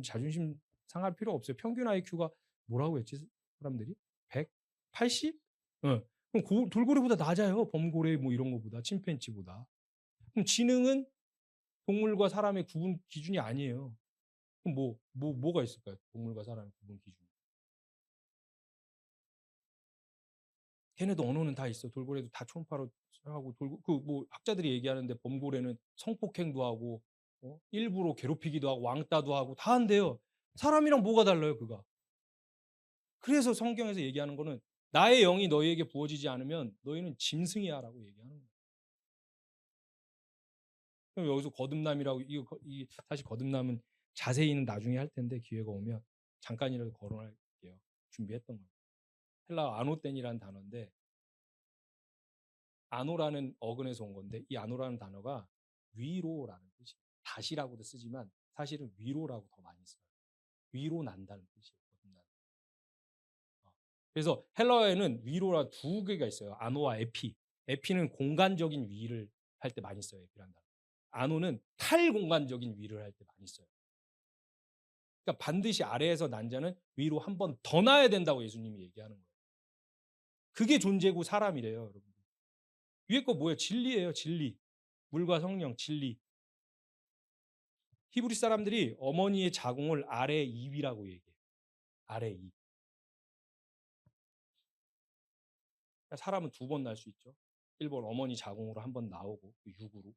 자존심 상할 필요 없어요. 평균 IQ가 뭐라고 했지 사람들이? 100? 80? 그럼 돌고래보다 낮아요. 범고래 뭐 이런 거보다 침팬지보다. 그럼 지능은 동물과 사람의 구분 기준이 아니에요. 그럼 뭐가 있을까요? 동물과 사람의 구분 기준. 걔네도 언어는 다 있어. 돌고래도 다 초음파로 하고 뭐 학자들이 얘기하는데 범고래는 성폭행도 하고 일부러 괴롭히기도 하고 왕따도 하고 다 한대요. 사람이랑 뭐가 달라요, 그가? 그래서 성경에서 얘기하는 거는 나의 영이 너희에게 부어지지 않으면 너희는 짐승이야라고 얘기하는 거예요. 그럼 여기서 거듭남이라고 이 사실 거듭남은 자세히는 나중에 할 텐데 기회가 오면 잠깐이라도 거론할게요. 준비했던 거예요. 헬라어 아노텐이라는 단어인데 아노라는 어근에서 온 건데 이 아노라는 단어가 위로라는 뜻이에요. 다시라고도 쓰지만 사실은 위로라고 더 많이 써요. 위로 난다는 뜻이에요. 거듭난. 그래서 헬라어에는 위로라 두 개가 있어요. 아노와 에피. 에피는 공간적인 위를 할 때 많이 써요. 에피란 단어. 아노는 탈공간적인 위를 할 때 많이 써요. 그러니까 반드시 아래에서 난 자는 위로 한 번 더 나야 된다고 예수님이 얘기하는 거예요. 그게 존재고 사람이래요, 여러분. 위에 거 뭐예요? 진리예요, 진리. 물과 성령, 진리. 히브리 사람들이 어머니의 자궁을 아래 입이라고 얘기해요. 아래 입. 그러니까 사람은 두 번 날 수 있죠. 1번 어머니 자궁으로 한 번 나오고 그 육으로.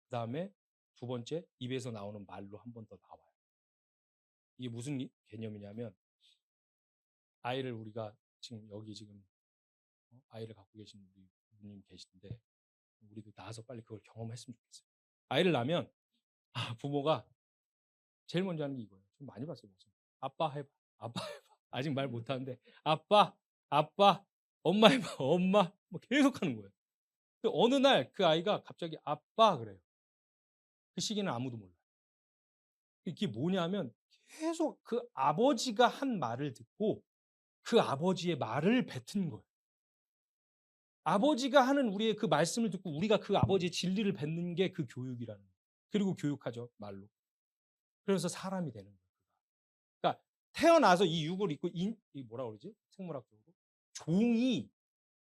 그다음에 두 번째 입에서 나오는 말로 한 번 더 나와요. 이게 무슨 개념이냐면 아이를 우리가 지금 여기 지금 아이를 갖고 계신 우리 부모님 계신데 우리도 낳아서 빨리 그걸 경험했으면 좋겠어요. 아이를 낳으면 부모가 제일 먼저 하는 게 이거예요. 좀 많이 봤어요. 아빠 해봐. 아빠 해봐. 아직 말 못하는데 아빠, 아빠, 엄마 해봐. 엄마. 뭐 계속 하는 거예요. 어느 날 그 아이가 갑자기 아빠 그래요. 그 시기는 아무도 몰라요. 이게 뭐냐면 계속 그 아버지가 한 말을 듣고 그 아버지의 말을 뱉은 거예요. 아버지가 하는 우리의 그 말씀을 듣고 우리가 그 아버지의 진리를 뱉는 게 그 교육이라는 거예요. 그리고 교육하죠, 말로. 그래서 사람이 되는 거예요. 그러니까 태어나서 이 육을 입고 이 뭐라 그러지? 생물학적으로 종이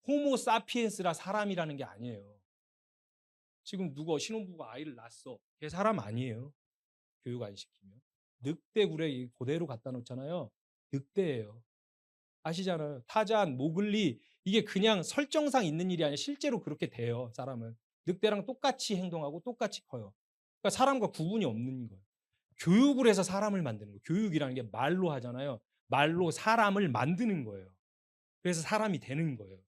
호모 사피엔스라 사람이라는 게 아니에요. 지금 누가 신혼부부가 아이를 낳았어. 걔 사람 아니에요. 교육 안 시키면. 늑대굴에 그대로 갖다 놓잖아요. 늑대예요. 아시잖아요. 타잔, 모글리 이게 그냥 설정상 있는 일이 아니라 실제로 그렇게 돼요. 사람은. 늑대랑 똑같이 행동하고 똑같이 커요. 그러니까 사람과 구분이 없는 거예요. 교육을 해서 사람을 만드는 거예요. 교육이라는 게 말로 하잖아요. 말로 사람을 만드는 거예요. 그래서 사람이 되는 거예요.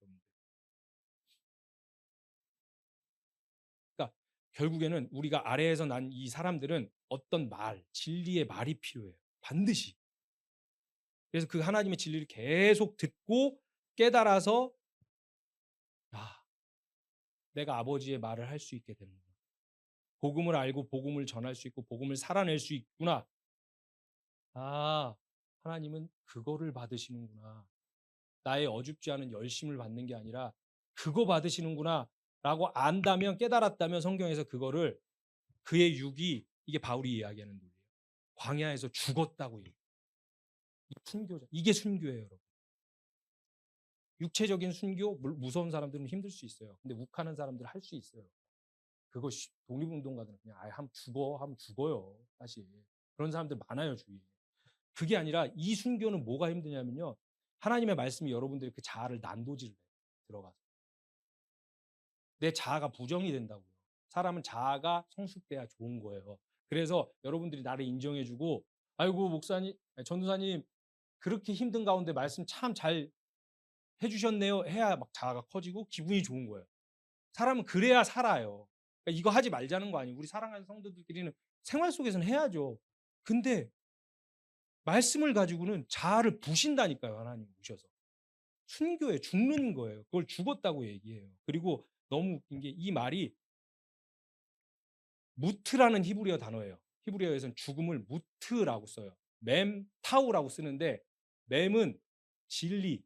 그러니까 결국에는 우리가 아래에서 난 이 사람들은 어떤 말, 진리의 말이 필요해요. 반드시. 그래서 그 하나님의 진리를 계속 듣고 깨달아서 내가 아버지의 말을 할 수 있게 되는구나. 복음을 알고 복음을 전할 수 있고 복음을 살아낼 수 있구나. 하나님은 그거를 받으시는구나. 나의 어줍지 않은 열심을 받는 게 아니라 그거 받으시는구나 라고 안다면 깨달았다면 성경에서 그거를 그의 육이 이게 바울이 이야기하는 논리예요. 광야에서 죽었다고 얘기해요. 순교자. 이게 순교예요, 여러분. 육체적인 순교 무서운 사람들은 힘들 수 있어요. 근데 욱하는 사람들은 할 수 있어요. 그거 독립운동가들은 그냥 하면 죽어요. 사실 그런 사람들 많아요 주위에. 그게 아니라 이 순교는 뭐가 힘드냐면요. 하나님의 말씀이 여러분들이 그 자아를 난도질 들어가서 내 자아가 부정이 된다고요. 사람은 자아가 성숙돼야 좋은 거예요. 그래서 여러분들이 나를 인정해주고 아이고 목사님, 전도사님 그렇게 힘든 가운데 말씀 참 잘 해주셨네요. 해야 막 자아가 커지고 기분이 좋은 거예요. 사람은 그래야 살아요. 그러니까 이거 하지 말자는 거 아니에요. 우리 사랑하는 성도들끼리는 생활 속에서는 해야죠. 근데 말씀을 가지고는 자아를 부신다니까요. 하나님 오셔서. 순교에 죽는 거예요. 그걸 죽었다고 얘기해요. 그리고 너무 웃긴 게 이 말이 무트라는 히브리어 단어예요. 히브리어에서는 죽음을 무트라고 써요. 맴, 타우라고 쓰는데 맴은 진리.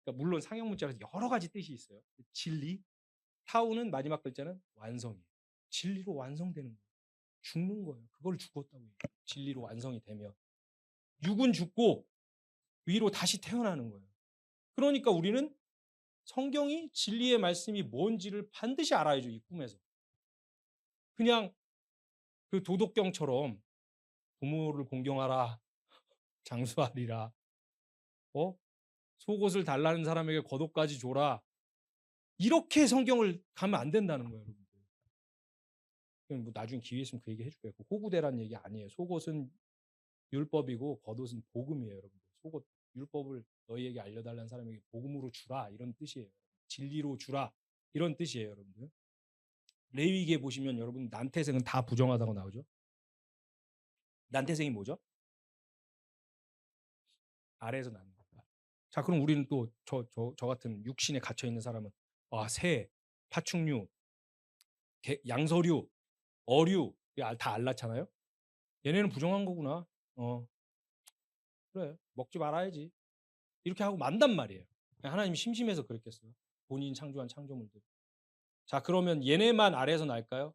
그러니까 물론 상형 문자에서 여러 가지 뜻이 있어요. 진리. 타우는 마지막 글자는 완성이에요. 진리로 완성되는 거예요. 죽는 거예요. 그걸 죽었다고 해요. 진리로 완성이 되면. 육은 죽고 위로 다시 태어나는 거예요. 그러니까 우리는 성경이 진리의 말씀이 뭔지를 반드시 알아야죠. 이 꿈에서. 그냥 그 도덕경처럼 부모를 공경하라, 장수하리라, 속옷을 달라는 사람에게 겉옷까지 줘라. 이렇게 성경을 가면 안 된다는 거예요, 여러분들. 뭐 나중에 기회 있으면 그 얘기 해줄게요. 호구대라는 얘기 아니에요. 속옷은 율법이고 겉옷은 복음이에요, 여러분들. 속옷 율법을 너희에게 알려달라는 사람에게 복음으로 주라 이런 뜻이에요. 진리로 주라 이런 뜻이에요, 여러분들. 레위기에 보시면 여러분 난태생은 다 부정하다고 나오죠. 난태생이 뭐죠? 아래에서 나는 거다. 자, 그럼 우리는 또 저 같은 육신에 갇혀 있는 사람은 새, 파충류, 양서류, 어류 다 알랐잖아요. 얘네는 부정한 거구나. 그래 먹지 말아야지. 이렇게 하고 만단 말이에요. 하나님이 심심해서 그랬겠어요. 본인이 창조한 창조물들. 자, 그러면 얘네만 아래에서 날까요?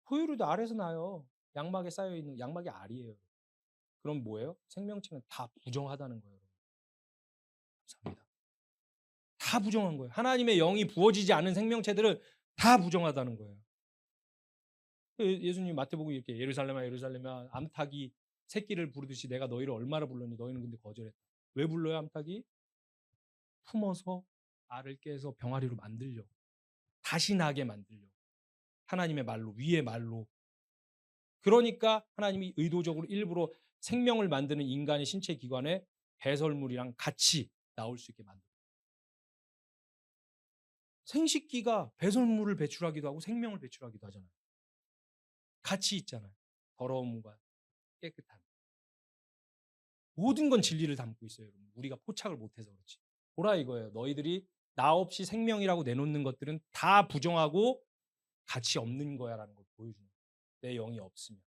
포유류도 아래에서 나요. 양막에 쌓여 있는 양막이 알이에요. 그럼 뭐예요? 생명체는 다 부정하다는 거예요. 감사합니다. 다 부정한 거예요. 하나님의 영이 부어지지 않은 생명체들은 다 부정하다는 거예요. 예수님 마태복음 이렇게 예루살렘아 예루살렘아 암탉이 새끼를 부르듯이 내가 너희를 얼마나 불렀니 너희는 근데 거절했다. 왜 불러요 암탉이? 품어서 알을 깨서 병아리로 만들려고. 다시 나게 만들려고. 하나님의 말로 위의 말로. 그러니까 하나님이 의도적으로 일부러 생명을 만드는 인간의 신체 기관에 배설물이랑 같이 나올 수 있게 만들어요. 생식기가 배설물을 배출하기도 하고 생명을 배출하기도 하잖아요. 같이 있잖아요. 더러움과 깨끗함. 모든 건 진리를 담고 있어요. 여러분. 우리가 포착을 못해서 그렇지. 보라 이거예요. 너희들이 나 없이 생명이라고 내놓는 것들은 다 부정하고 가치 없는 거야라는 걸 보여주는 거예요. 내 영이 없으면.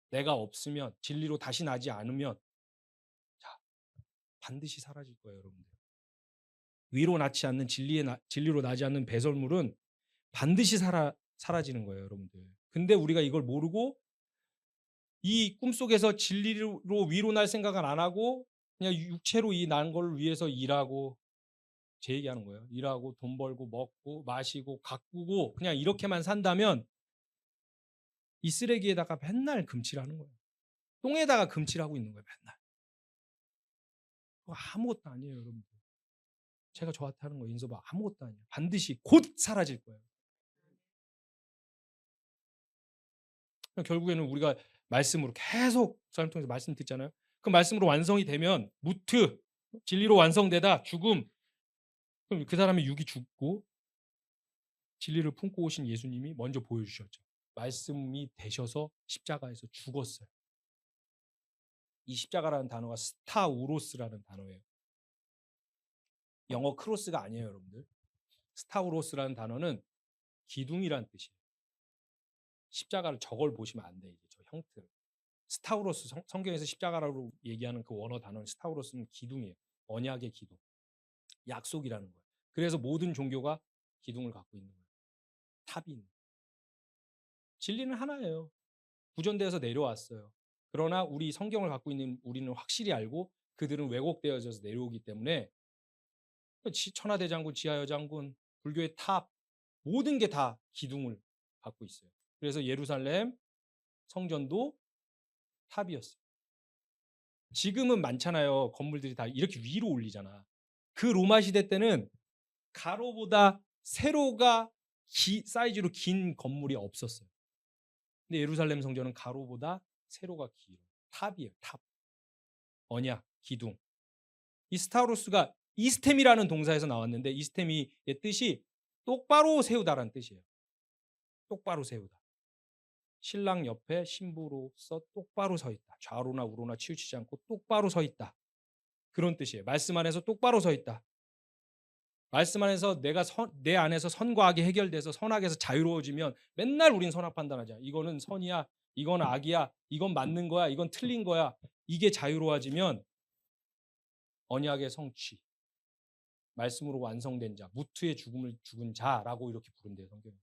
내가 없으면 진리로 다시 나지 않으면 자, 반드시 사라질 거예요, 여러분들. 위로 나지 않는 진리로 나지 않는 배설물은 반드시 사라지는 거예요, 여러분들. 근데 우리가 이걸 모르고 이 꿈속에서 진리로 위로 날 생각은 안 하고 그냥 육체로 이 난 걸 위해서 일하고 제 얘기하는 거예요. 일하고 돈 벌고 먹고 마시고 가꾸고 그냥 이렇게만 산다면 이 쓰레기에다가 맨날 금칠하는 거예요. 똥에다가 금칠하고 있는 거예요, 맨날. 그거 아무것도 아니에요, 여러분들. 제가 저한테 하는 거 인서봐 아무것도 아니에요. 반드시 곧 사라질 거예요. 결국에는 우리가 말씀으로 계속 사람 통해서 말씀 듣잖아요. 그 말씀으로 완성이 되면 무트 진리로 완성되다 죽음 그럼 그 사람의 육이 죽고 진리를 품고 오신 예수님이 먼저 보여주셨죠. 말씀이 되셔서 십자가에서 죽었어요. 이 십자가라는 단어가 스타우로스라는 단어예요. 영어 크로스가 아니에요, 여러분들. 스타우로스라는 단어는 기둥이란 뜻이에요. 십자가를 저걸 보시면 안 돼, 이제 저 형태를. 스타우로스 성경에서 십자가라고 얘기하는 그 원어 단어는 스타우로스는 기둥이에요. 언약의 기둥. 약속이라는 거예요. 그래서 모든 종교가 기둥을 갖고 있는 거예요. 탑이 있는. 진리는 하나예요. 구전되어서 내려왔어요. 그러나 우리 성경을 갖고 있는 우리는 확실히 알고 그들은 왜곡되어져서 내려오기 때문에 천하대장군, 지하여장군, 불교의 탑 모든 게 다 기둥을 갖고 있어요. 그래서 예루살렘 성전도 탑이었어요. 지금은 많잖아요. 건물들이 다 이렇게 위로 올리잖아. 그 로마 시대 때는 가로보다 세로가 사이즈로 긴 건물이 없었어요. 근데 예루살렘 성전은 가로보다 세로가 길어요. 탑이에요. 탑. 언약, 기둥. 이 스타우로스가 이스템이라는 동사에서 나왔는데 이스템의 뜻이 똑바로 세우다라는 뜻이에요. 똑바로 세우다. 신랑 옆에 신부로서 똑바로 서 있다. 좌로나 우로나 치우치지 않고 똑바로 서 있다. 그런 뜻이에요. 말씀 안에서 똑바로 서 있다. 말씀 안에서 내 안에서 선과 악이 해결돼서 선악에서 자유로워지면 맨날 우린 선악 판단하자. 이거는 선이야. 이건 악이야. 이건 맞는 거야. 이건 틀린 거야. 이게 자유로워지면 언약의 성취. 말씀으로 완성된 자, 무트의 죽음을 죽은 자라고 이렇게 부른대요, 성경에.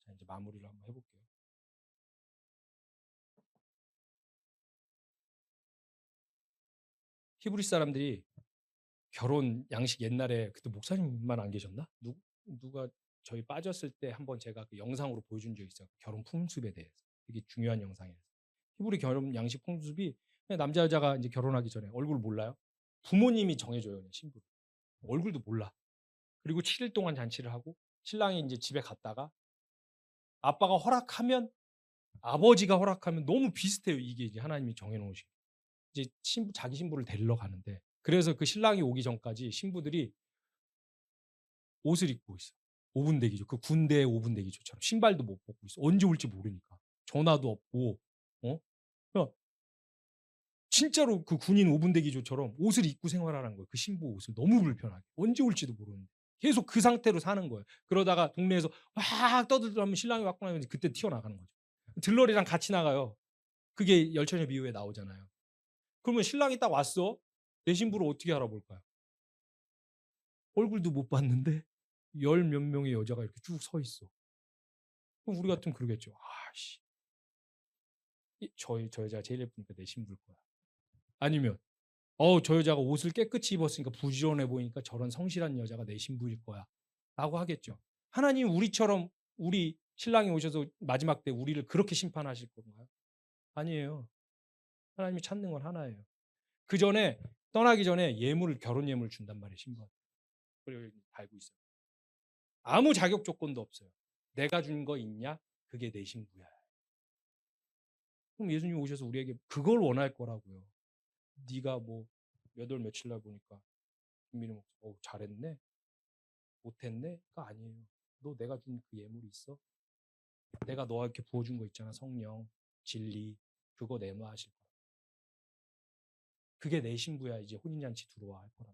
자, 이제 마무리를 한번 해볼게요. 히브리 사람들이 결혼 양식 옛날에 그때 목사님만 안 계셨나? 누가 저희 빠졌을 때 한번 제가 그 영상으로 보여준 적이 있어요. 결혼 풍습에 대해서. 되게 중요한 영상이에요. 히브리 결혼 양식 풍습이 그냥 남자 여자가 이제 결혼하기 전에 얼굴 몰라요. 부모님이 정해줘요, 그냥 신부. 얼굴도 몰라. 그리고 7일 동안 잔치를 하고 신랑이 이제 집에 갔다가 아빠가 허락하면 아버지가 허락하면 너무 비슷해요. 이게 이제 하나님이 정해 놓으신. 이제 자기 신부를 데리러 가는데, 그래서 그 신랑이 오기 전까지 신부들이 옷을 입고 있어. 5분 대기조. 그 군대의 5분 대기조처럼 신발도 못 벗고 있어. 언제 올지 모르니까. 전화도 없고. 그러니까 진짜로 그 군인 5분 대기조처럼 옷을 입고 생활하는 거예요. 그 신부 옷을 너무 불편하게. 언제 올지도 모르는데. 계속 그 상태로 사는 거예요. 그러다가 동네에서 막 떠들더라면 신랑이 왔구나 하면 그때 튀어나가는 거죠. 들러리랑 같이 나가요. 그게 열처녀 비유에 나오잖아요. 그러면 신랑이 딱 왔어. 내 신부를 어떻게 알아볼까요? 얼굴도 못 봤는데 열 몇 명의 여자가 이렇게 쭉 서 있어. 그럼 우리 같으면 그러겠죠. 아씨, 저 여자가 제일 예쁘니까 내 신부일 거야. 아니면 저 여자가 옷을 깨끗이 입었으니까 부지런해 보이니까 저런 성실한 여자가 내 신부일 거야. 라고 하겠죠. 하나님 우리처럼 우리 신랑이 오셔서 마지막 때 우리를 그렇게 심판하실 건가요? 아니에요. 하나님이 찾는 건 하나예요. 그 전에 떠나기 전에 결혼 예물을 준단 말이에요. 신부한테. 그리고 알고 있어요. 아무 자격 조건도 없어요. 내가 준 거 있냐? 그게 내 신부야. 그럼 예수님 오셔서 우리에게 그걸 원할 거라고요. 네가 뭐 몇 월 며칠 날 보니까 김민희 목사 잘했네? 못했네?가 아니에요. 너 내가 준 그 예물이 있어? 내가 너한테 부어준 거 있잖아. 성령, 진리. 그거 내놓으실 거야. 그게 내 신부야. 이제 혼인잔치 들어와 할 거라.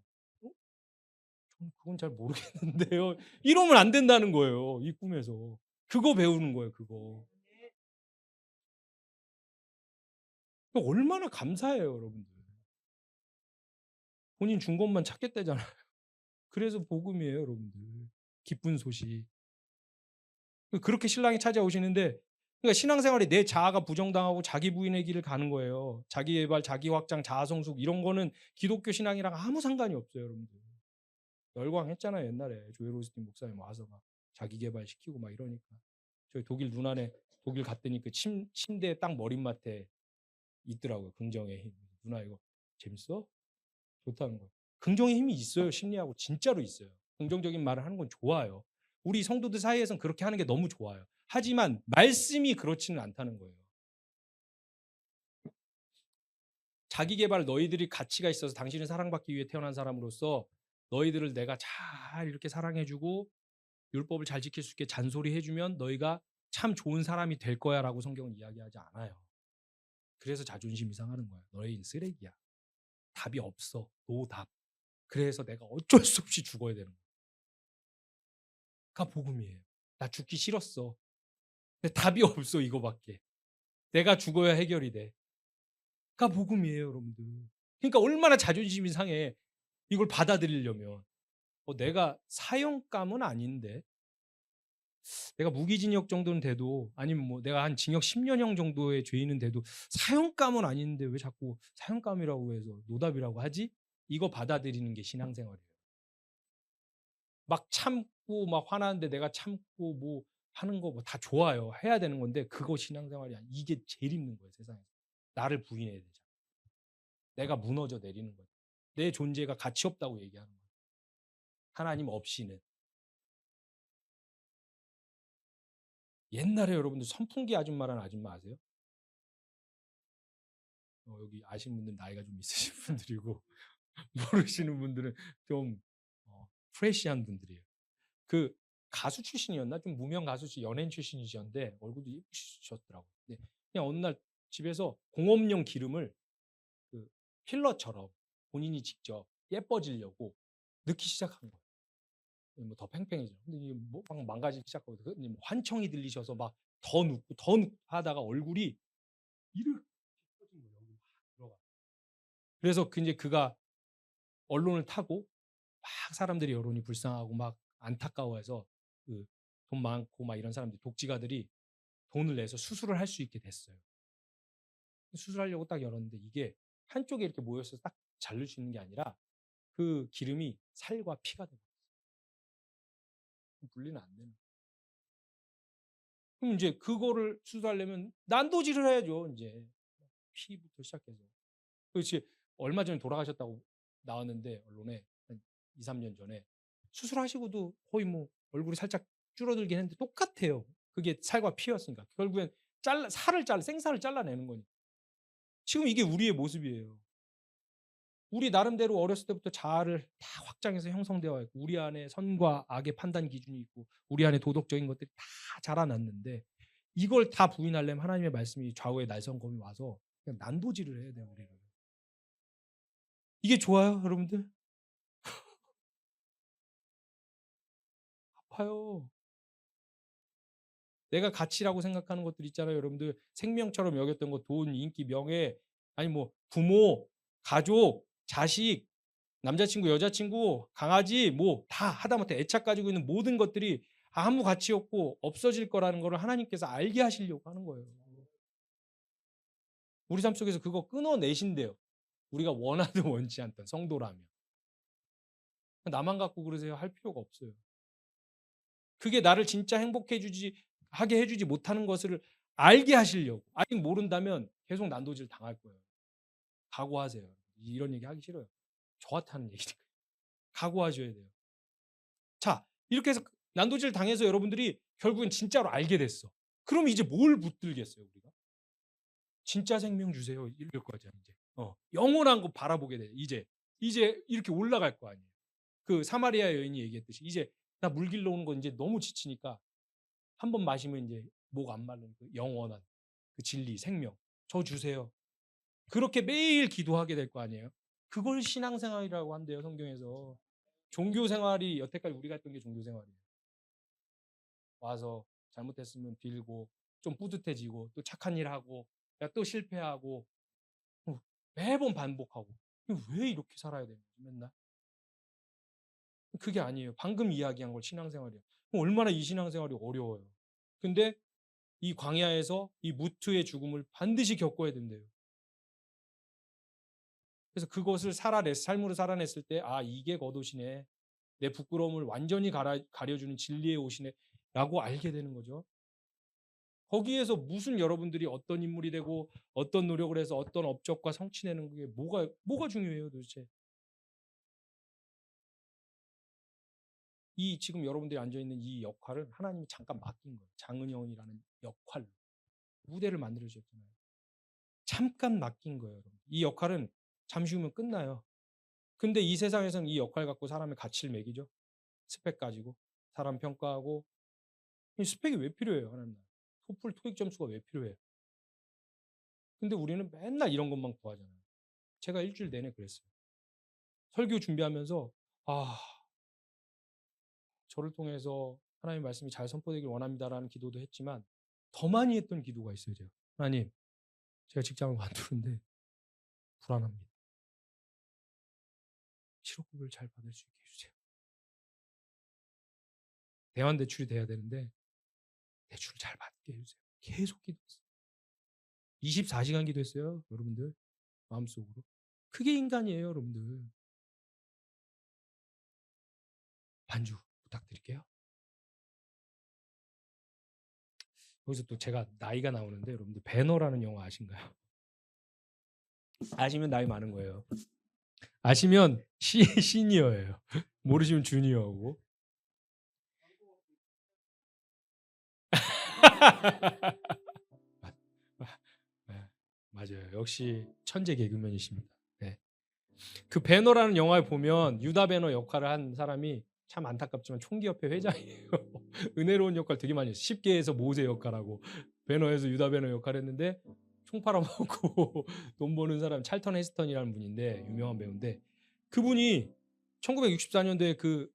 저는 그건 잘 모르겠는데요. 이러면 안 된다는 거예요. 이 꿈에서. 그거 배우는 거예요. 그거. 얼마나 감사해요, 여러분들. 본인 준 것만 찾겠다잖아요. 그래서 복음이에요, 여러분들. 기쁜 소식. 그렇게 신랑이 찾아오시는데, 그러니까 신앙생활에 내 자아가 부정당하고 자기 부인의 길을 가는 거예요. 자기 개발, 자기 확장, 자아 성숙 이런 거는 기독교 신앙이랑 아무 상관이 없어요, 여러분들. 열광했잖아요, 옛날에 조엘 오스틴 목사님 와서 막 자기 개발 시키고 막 이러니까. 저희 독일 누나네 독일 갔더니 그 침대 딱 머릿맡에 있더라고요. 긍정의 힘. 누나 이거 재밌어? 좋다는 거예요. 긍정의 힘이 있어요. 심리하고 진짜로 있어요. 긍정적인 말을 하는 건 좋아요. 우리 성도들 사이에서는 그렇게 하는 게 너무 좋아요. 하지만 말씀이 그렇지는 않다는 거예요. 자기 개발 너희들이 가치가 있어서 당신을 사랑받기 위해 태어난 사람으로서 너희들을 내가 잘 이렇게 사랑해주고 율법을 잘 지킬 수 있게 잔소리해주면 너희가 참 좋은 사람이 될 거야라고 성경은 이야기하지 않아요. 그래서 자존심이 상하는 거야. 너희는 쓰레기야. 답이 없어. 노답. 그래서 내가 어쩔 수 없이 죽어야 되는 거야. 복음이에요. 나 죽기 싫었어. 근데 답이 없어 이거밖에. 내가 죽어야 해결이 돼. 복음이에요, 여러분들. 그러니까 얼마나 자존심이 상해. 이걸 받아들이려면. 내가 사형감은 아닌데 내가 무기징역 정도는 돼도 아니면 뭐 내가 한 징역 10년형 정도의 죄인은 돼도 사형감은 아닌데 왜 자꾸 사형감이라고 해서 노답이라고 하지? 이거 받아들이는 게 신앙생활이에요. 막 참고 막 화나는데 내가 참고 뭐 하는 거 뭐 다 좋아요. 해야 되는 건데 그거 신앙생활이 아니야. 이게 제일 힘든 거예요, 세상에서. 나를 부인해야 되잖아. 내가 무너져 내리는 거예요. 내 존재가 가치 없다고 얘기하는 거예요. 하나님 없이는. 옛날에 여러분들 선풍기 아줌마라는 아줌마 아세요? 여기 아시는 분들 나이가 좀 있으신 분들이고 모르시는 분들은 좀 프레시한 분들이에요. 그 가수 출신이었나? 좀 무명 가수 연예인 출신이셨는데 얼굴도 예쁘셨더라고요. 그냥 어느 날 집에서 공업용 기름을 그 필러처럼 본인이 직접 예뻐지려고 넣기 시작한 거예요. 뭐 더 팽팽해져. 근데 이게 막 망가지기 시작하고 뭐 환청이 들리셔서 막 더 눕고 더 눕고 하다가 얼굴이 이렇게 커진 거예요. 여기 막 들어가. 그래서 이제 그가 언론을 타고 막 사람들이 여론이 불쌍하고 막 안타까워해서 그 돈 많고 막 이런 사람들이 독지가들이 돈을 내서 수술을 할 수 있게 됐어요. 수술하려고 딱 열었는데 이게 한쪽에 이렇게 모여서 딱 자를 수 있는 게 아니라 그 기름이 살과 피가 되고 분리는 안 되는. 그럼 이제 그거를 수술하려면 난도질을 해야죠. 이제 피부터 시작해서. 그렇지. 얼마 전에 돌아가셨다고 나왔는데 언론에 한 2, 3년 전에 수술하시고도 거의 뭐 얼굴이 살짝 줄어들긴 했는데 똑같아요. 그게 살과 피였으니까 결국엔 생살을 잘라내는 거니까. 지금 이게 우리의 모습이에요. 우리 나름대로 어렸을 때부터 자아를 다 확장해서 형성되어 있고 우리 안에 선과 악의 판단 기준이 있고 우리 안에 도덕적인 것들이 다 자라났는데 이걸 다 부인하려면 하나님의 말씀이 좌우의 날성검이 와서 그냥 난도질을 해야 돼요. 우리를. 이게 좋아요, 여러분들? 아파요. 내가 가치라고 생각하는 것들 있잖아요, 여러분들. 생명처럼 여겼던 것, 돈, 인기, 명예, 아니 뭐 부모, 가족, 자식, 남자친구, 여자친구, 강아지 뭐 다 하다못해 애착 가지고 있는 모든 것들이 아무 가치 없고 없어질 거라는 걸 하나님께서 알게 하시려고 하는 거예요. 우리 삶 속에서 그거 끊어내신대요. 우리가 원하든 원치 않든 성도라면. 나만 갖고 그러세요 할 필요가 없어요. 그게 나를 진짜 하게 해주지 못하는 것을 알게 하시려고. 아직 모른다면 계속 난도질 당할 거예요. 각오하세요. 이런 얘기 하기 싫어요. 저한테 하는 얘기니까. 각오하셔야 돼요. 자, 이렇게 해서 난도질 당해서 여러분들이 결국엔 진짜로 알게 됐어. 그럼 이제 뭘 붙들겠어요, 우리가? 진짜 생명 주세요. 이럴 거잖아, 이제. 영원한 거 바라보게 돼. 이제 이렇게 올라갈 거 아니에요. 그 사마리아 여인이 얘기했듯이 이제 나 물 길러 오는 거 이제 너무 지치니까 한 번 마시면 이제 목 안 마른 그 영원한 그 진리, 생명 저 주세요. 그렇게 매일 기도하게 될 거 아니에요. 그걸 신앙생활이라고 한대요, 성경에서. 종교생활이 여태까지 우리가 했던 게 종교생활이에요. 와서 잘못했으면 빌고 좀 뿌듯해지고 또 착한 일 하고 또 실패하고 매번 반복하고 왜 이렇게 살아야 되는지 맨날. 그게 아니에요. 방금 이야기한 걸 신앙생활이에요. 얼마나 이 신앙생활이 어려워요. 근데 이 광야에서 이 무트의 죽음을 반드시 겪어야 된대요. 그래서 그것을 삶으로 살아냈을 때 이게 겉옷이네. 내 부끄러움을 완전히 가려주는 진리의 옷이네 라고 알게 되는 거죠. 거기에서 무슨 여러분들이 어떤 인물이 되고 어떤 노력을 해서 어떤 업적과 성취내는 게 뭐가 중요해요 도대체. 이 지금 여러분들이 앉아있는 이 역할을 하나님이 잠깐 맡긴 거예요. 장은영이라는 역할로. 무대를 만들어 주셨잖아요. 잠깐 맡긴 거예요. 여러분. 이 역할은 잠시 후면 끝나요. 근데 이 세상에서는 이 역할 갖고 사람의 가치를 매기죠. 스펙 가지고 사람 평가하고. 이 스펙이 왜 필요해요? 하나님. 토플 토익 점수가 왜 필요해요? 근데 우리는 맨날 이런 것만 구하잖아요. 제가 일주일 내내 그랬어요. 설교 준비하면서 저를 통해서 하나님의 말씀이 잘 선포되길 원합니다라는 기도도 했지만 더 많이 했던 기도가 있어요. 제가. 하나님, 제가 직장을 관두는데 불안합니다. 실업급여를 잘 받을 수 있게 해주세요. 대환대출이 돼야 되는데 대출을 잘 받게 해주세요. 계속 기도했어요. 24시간 기도했어요. 여러분들 마음속으로. 그게 인간이에요. 여러분들. 반주 부탁드릴게요. 여기서 또 제가 나이가 나오는데 여러분들 배너라는 영화 아신가요? 아시면 나이 많은 거예요. 아시면 시니어예요. 모르시면 주니어고. 맞아요. 역시 천재 개그맨이십니다. 네. 그 배너라는 영화에 보면 유다 배너 역할을 한 사람이 참 안타깝지만 총기협회 회장이에요. 은혜로운 역할 되게 많이 했어요. 10개에서 모세 역할하고 배너에서 유다 배너 역할 했는데 총 팔아먹고 돈 버는 사람 찰턴 헤스턴이라는 분인데 유명한 배우인데 그분이 1964년도에 그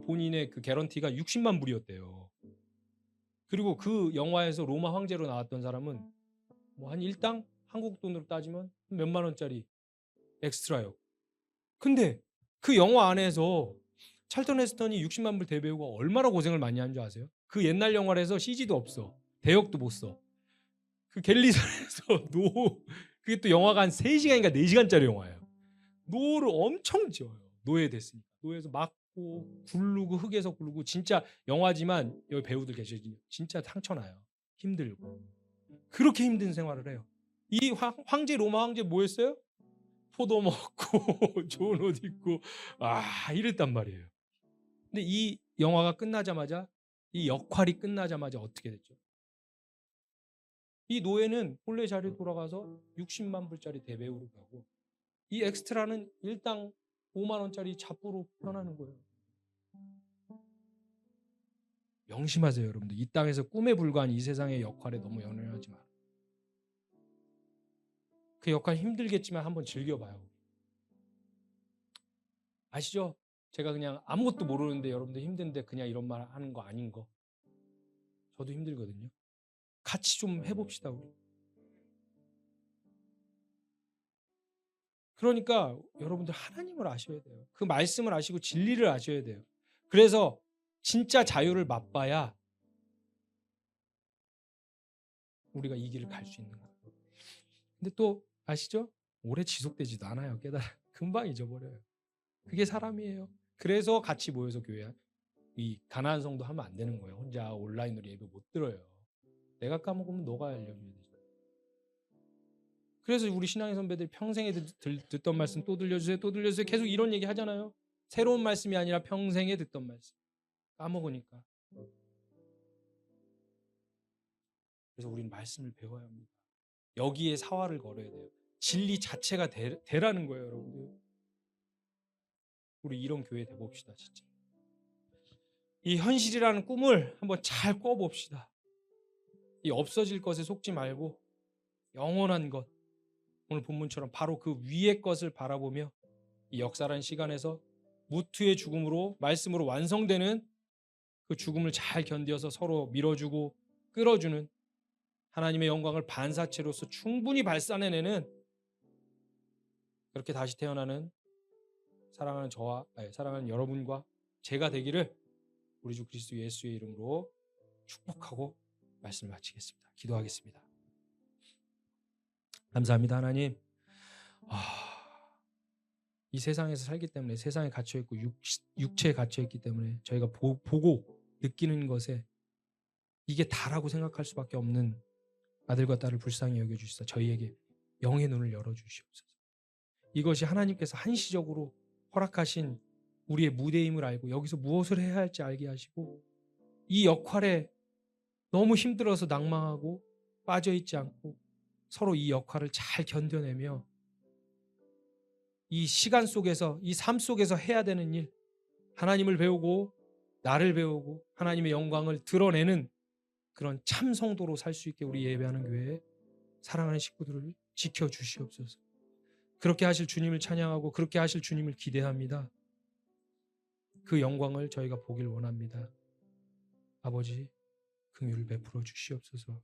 본인의 그 개런티가 60만 불이었대요. 그리고 그 영화에서 로마 황제로 나왔던 사람은 뭐 한 일당 한국 돈으로 따지면 몇만 원짜리 엑스트라요. 근데 그 영화 안에서 찰턴 헤스턴이 60만 불 대배우가 얼마나 고생을 많이 한 줄 아세요? 그 옛날 영화에서 CG도 없어. 대역도 못 써. 그 갤리선에서 그게 또 영화가 한 3시간인가 4시간짜리 영화예요. 노를 엄청 지어요. 노예됐으니까. 노예에서 맞고 굴르고 흙에서 굴르고 진짜 영화지만 여기 배우들 계시죠. 진짜 상처나요. 힘들고. 그렇게 힘든 생활을 해요. 이 황제 로마 황제 뭐 했어요? 포도 먹고 좋은 옷 입고 이랬단 말이에요. 근데 이 영화가 끝나자마자 이 역할이 끝나자마자 어떻게 됐죠? 이 노예는 본래 자리에 돌아가서 60만 불짜리 대배우로 가고 이 엑스트라는 일당 5만 원짜리 잡부로 변하는 거예요. 명심하세요, 여러분들. 이 땅에서 꿈에 불과한 이 세상의 역할에 너무 연연하지 마라. 그 역할 힘들겠지만 한번 즐겨봐요. 아시죠? 제가 그냥 아무것도 모르는데 여러분들 힘든데 그냥 이런 말 하는 거 아닌 거. 저도 힘들거든요. 같이 좀 해봅시다, 우리. 그러니까 여러분들 하나님을 아셔야 돼요. 그 말씀을 아시고 진리를 아셔야 돼요. 그래서 진짜 자유를 맛봐야 우리가 이 길을 갈 수 있는 거예요. 근데 또 아시죠? 오래 지속되지도 않아요. 깨달아. 금방 잊어버려요. 그게 사람이에요. 그래서 같이 모여서 교회 이 가나안 성도 하면 안 되는 거예요. 혼자 온라인으로 예배 못 들어요. 내가 까먹으면 너가 알려줘야 되죠. 그래서 우리 신앙의 선배들 평생에 듣던 말씀 또 들려주세요. 또 들려주세요. 계속 이런 얘기 하잖아요. 새로운 말씀이 아니라 평생에 듣던 말씀. 까먹으니까. 그래서 우리는 말씀을 배워야 합니다. 여기에 사활을 걸어야 돼요. 진리 자체가 되라는 거예요, 여러분들. 우리 이런 교회 돼봅시다, 진짜. 이 현실이라는 꿈을 한번 잘 꿔봅시다. 이 없어질 것에 속지 말고 영원한 것, 오늘 본문처럼 바로 그 위의 것을 바라보며 이 역사라는 시간에서 무투의 죽음으로 말씀으로 완성되는 그 죽음을 잘 견뎌서 서로 밀어주고 끌어주는 하나님의 영광을 반사체로서 충분히 발산해내는 그렇게 다시 태어나는 사랑하는 여러분과 제가 되기를 우리 주 그리스도 예수의 이름으로 축복하고 말씀을 마치겠습니다. 기도하겠습니다. 감사합니다, 하나님. 이 세상에서 살기 때문에 세상에 갇혀있고 육체에 갇혀있기 때문에 저희가 보고 느끼는 것에 이게 다라고 생각할 수밖에 없는 아들과 딸을 불쌍히 여겨주시사 저희에게 영의 눈을 열어주시옵소서. 이것이 하나님께서 한시적으로 허락하신 우리의 무대임을 알고 여기서 무엇을 해야 할지 알게 하시고 이 역할에 너무 힘들어서 낭망하고 빠져있지 않고 서로 이 역할을 잘 견뎌내며 이 시간 속에서 이 삶 속에서 해야 되는 일, 하나님을 배우고 나를 배우고 하나님의 영광을 드러내는 그런 참 성도로 살 수 있게 우리 예배하는 교회에 사랑하는 식구들을 지켜주시옵소서. 그렇게 하실 주님을 찬양하고 그렇게 하실 주님을 기대합니다. 그 영광을 저희가 보길 원합니다. 아버지, 긍휼을 베풀어 주시옵소서.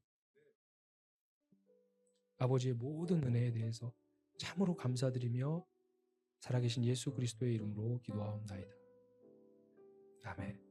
아버지의 모든 은혜에 대해서 참으로 감사드리며 살아계신 예수 그리스도의 이름으로 기도하옵나이다. 아멘.